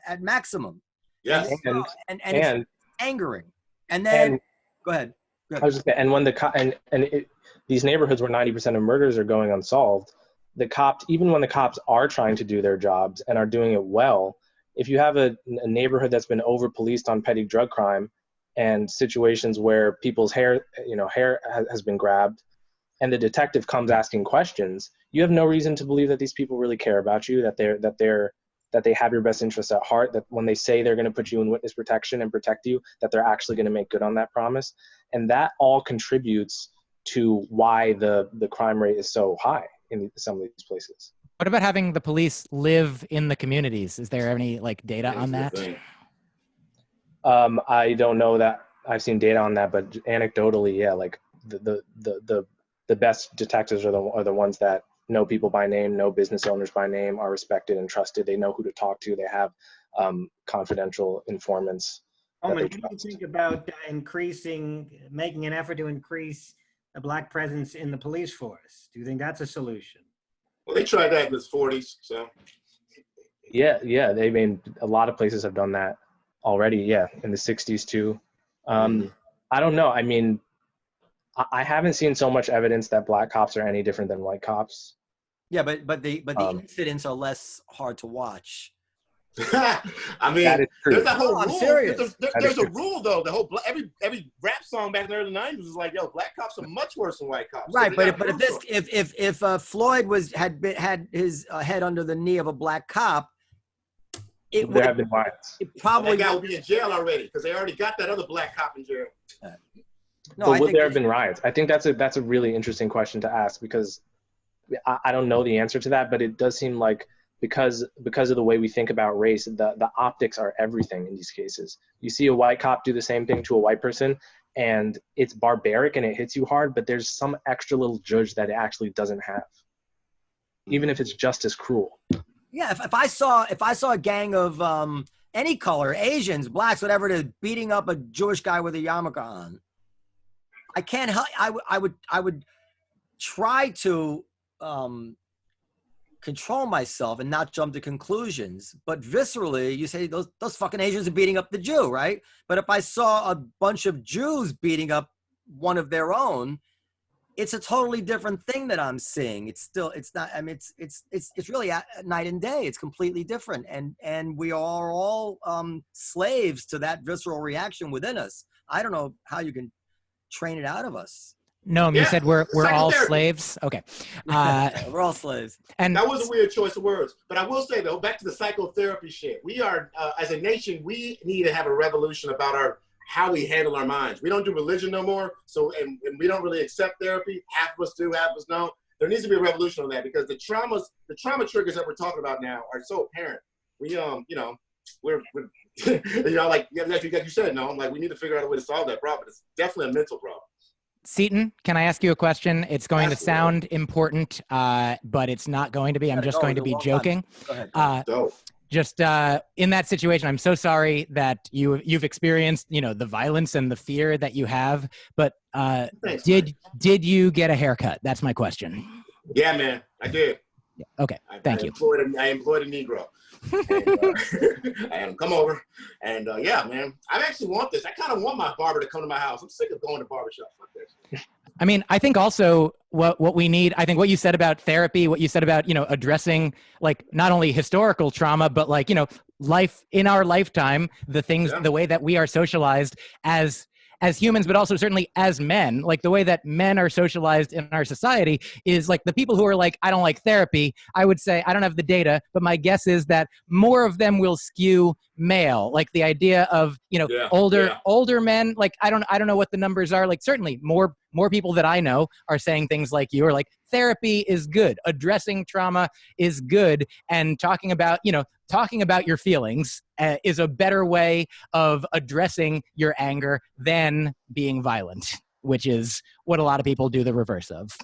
at maximum. Yes. And it's angering. And then, go ahead. I was just saying, and when these neighborhoods where 90% of murders are going unsolved, even when the cops are trying to do their jobs and are doing it well, if you have a neighborhood that's been over-policed on petty drug crime and situations where people's hair has been grabbed and the detective comes asking questions, you have no reason to believe that these people really care about you, that they have your best interests at heart, that when they say they're going to put you in witness protection and protect you, that they're actually going to make good on that promise. And that all contributes to why the crime rate is so high in some of these places. What about having the police live in the communities? Is there any data on that? I don't know that I've seen data on that, but anecdotally, yeah, like the best detectives are the ones that know people by name, know business owners by name, are respected and trusted. They know who to talk to. They have confidential informants. What do you think about making an effort to increase a black presence in the police force? Do you think that's a solution? Well, they tried that in the 40s, so. Yeah. I mean, a lot of places have done that already. Yeah, in the 60s too. I don't know. I mean, I haven't seen so much evidence that black cops are any different than white cops. Yeah, but the incidents are less hard to watch. I mean, there's that whole rule. I'm serious. There's a rule though. The whole every rap song back in the early 90s was like, "Yo, black cops are much worse than white cops." Right, but if Floyd had his head under the knee of a black cop, there have been riots. It probably that guy would be in jail already because they already got that other black cop in jail. But would there have been riots? I think that's a really interesting question to ask because I don't know the answer to that, but it does seem like because of the way we think about race, the optics are everything in these cases. You see a white cop do the same thing to a white person, and it's barbaric and it hits you hard, but there's some extra little judge that it actually doesn't have, even if it's just as cruel. Yeah, if I saw a gang of any color, Asians, blacks, whatever it is, beating up a Jewish guy with a yarmulke on, I can't help. I would try to control myself and not jump to conclusions. But viscerally, you say those fucking Asians are beating up the Jew, right? But if I saw a bunch of Jews beating up one of their own, it's a totally different thing that I'm seeing. It's not. I mean, it's really night and day. It's completely different, and we are all slaves to that visceral reaction within us. I don't know how you can train it out of us. Noam, you said we're all slaves. Okay, we're all slaves. And that was a weird choice of words. But I will say though, back to the psychotherapy shit. We are, as a nation, we need to have a revolution about how we handle our minds. We don't do religion no more, so and we don't really accept therapy. Half of us do, half of us don't. There needs to be a revolution on that because the trauma triggers that we're talking about now are so apparent. We we're like you said, no, like we need to figure out a way to solve that problem. It's definitely a mental problem. Seaton, can I ask you a question? It's going to sound important, but it's not going to be. I'm just going to be joking. Go ahead. In that situation, I'm so sorry that you've experienced, the violence and the fear that you have. But Thanks, did you get a haircut? That's my question. Yeah, man, I did. Okay, thank you. I employed a Negro. And, I had him come over, and yeah, man, I actually want this. I kind of want my barber to come to my house. I'm sick of going to barbershops like this. I mean, I think also what we need, I think what you said about therapy, what you said about, addressing like not only historical trauma, but like, life in our lifetime, the things, the way that we are socialized as humans, but also certainly as men, like the way that men are socialized in our society is like the people who are like, I don't like therapy. I would say, I don't have the data, but my guess is that more of them will skew male. Like the idea of, older men, like, I don't know what the numbers are. Like certainly more people that I know are saying things like you are like, therapy is good. Addressing trauma is good. And talking about your feelings is a better way of addressing your anger than being violent, which is what a lot of people do the reverse of.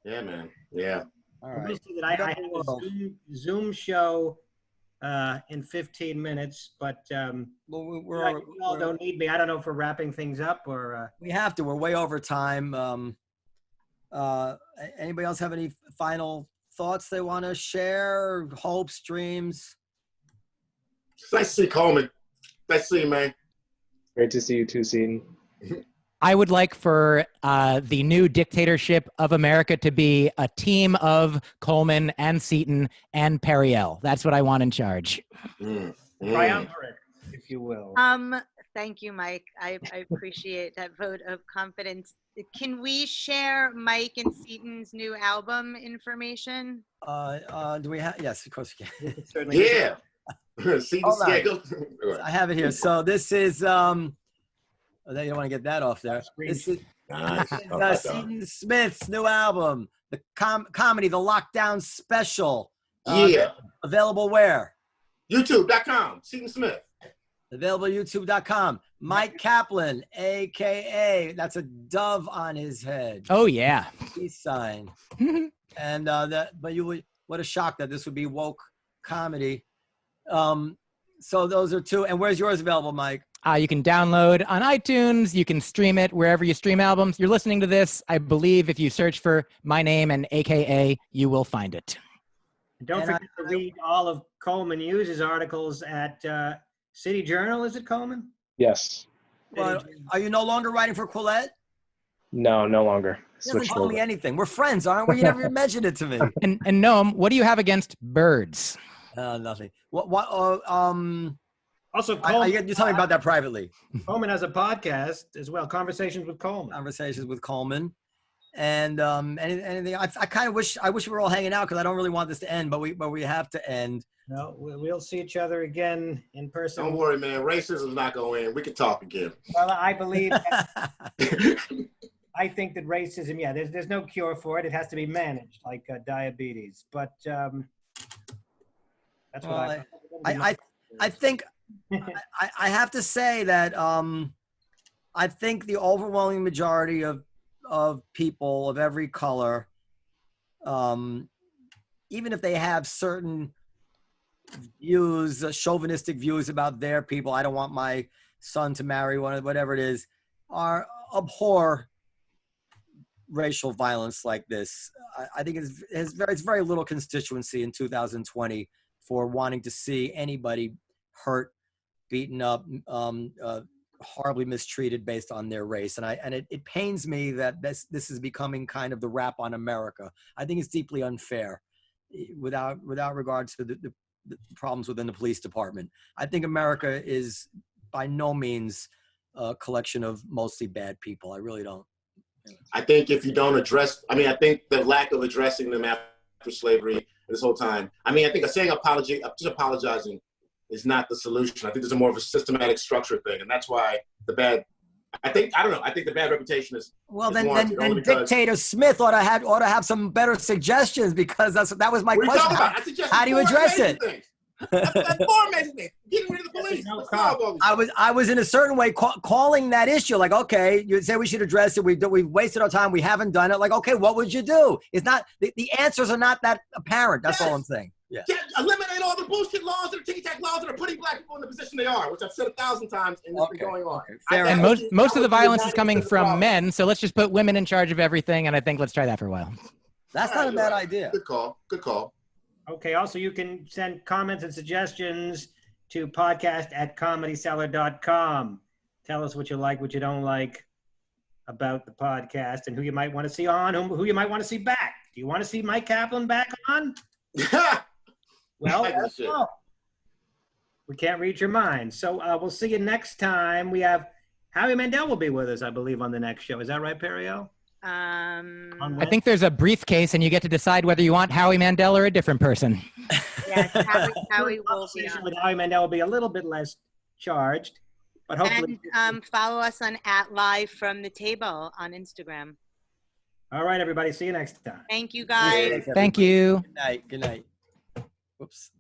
Yeah, man. Yeah. All right. I have a Zoom show in 15 minutes, but you all don't need me. I don't know if we're wrapping things up or... We have to. We're way over time. Anybody else have any final thoughts they want to share? Hopes, dreams? Nice to see Coleman. Nice to see you, man. Great to see you too, Seaton. I would like for the new dictatorship of America to be a team of Coleman and Seaton and Periel. That's what I want in charge. Triumvirate, if you will. Thank you, Mike. I appreciate that vote of confidence. Can we share Mike and Seaton's new album information? Do we have? Yes, of course we can. Certainly. Yeah. I have it here. So this is you don't want to get that off there. This is Seaton Smith's new album, the comedy, the Lockdown Special. Available where? YouTube.com. Seaton Smith. Available YouTube.com. Mike Kaplan, aka that's a dove on his head. Oh yeah. Peace sign. And what a shock that this would be woke comedy. So those are two. And where's yours available, Mike? You can download on iTunes. You can stream it wherever you stream albums. You're listening to this, I believe, if you search for my name and AKA, you will find it. And don't forget to read all of Coleman Hughes' articles at City Journal. Is it Coleman? Yes. Well, are you no longer writing for Quillette? No, no longer. You haven't told me anything. We're friends, aren't we? You never mentioned it to me. And Noam, what do you have against birds? Nothing. Also, Coleman, you tell me about that privately. Coleman has a podcast as well, Conversations with Coleman. Conversations with Coleman. And anything. I kind of wish we were all hanging out because I don't really want this to end, but we have to end. No, we'll see each other again in person. Don't worry, man. Racism's not going to end. We can talk again. Well, I believe I think that racism, yeah, there's no cure for it. It has to be managed, like diabetes. But that's Well, what I think I have to say that I think the overwhelming majority of people of every color, even if they have certain views, chauvinistic views about their people, I don't want my son to marry one, whatever it is, are abhor racial violence like this. I think it's very little constituency in 2020 for wanting to see anybody hurt, beaten up, horribly mistreated based on their race. And it pains me that this is becoming kind of the rap on America. I think it's deeply unfair without regard to the problems within the police department. I think America is by no means a collection of mostly bad people. I really don't. I think if you don't address, I think the lack of addressing them after slavery this whole time, I think saying apology, just apologizing is not the solution. I think there's more of a systematic structure thing. And that's why the bad reputation is. Well, then Dictator Smith ought to have some better suggestions, because that was my question. How do you address it? That's more amazing things. Getting rid of the police. I was in a certain way calling that issue. Like, okay, you say we should address it. We've wasted our time. We haven't done it. Like, okay, what would you do? It's not the answers are not that apparent. That's all I'm saying. Yeah. Eliminate all the bullshit laws that are ticky-tack laws that are putting black people in the position they are, which I've said 1,000 times, and it's been going on. Okay. And most of the violence is coming from men, so let's just put women in charge of everything, and I think let's try that for a while. That's not a bad idea. Good call. Okay, also you can send comments and suggestions to podcast@comedycellar.com. Tell us what you like, what you don't like about the podcast, and who you might want to see on, who you might want to see back. Do you want to see Mike Kaplan back on? Well, that's all. We can't read your mind. So we'll see you next time. We have Howie Mandel will be with us, I believe, on the next show. Is that right, Periel? I think there's a briefcase, and you get to decide whether you want Howie Mandel or a different person. Yes, Howie will be on. With Howie Mandel will be a little bit less charged, but hopefully. And follow us on @LiveFromTheTable on Instagram. All right, everybody. See you next time. Thank you, guys. Thank you. Good night. Whoops.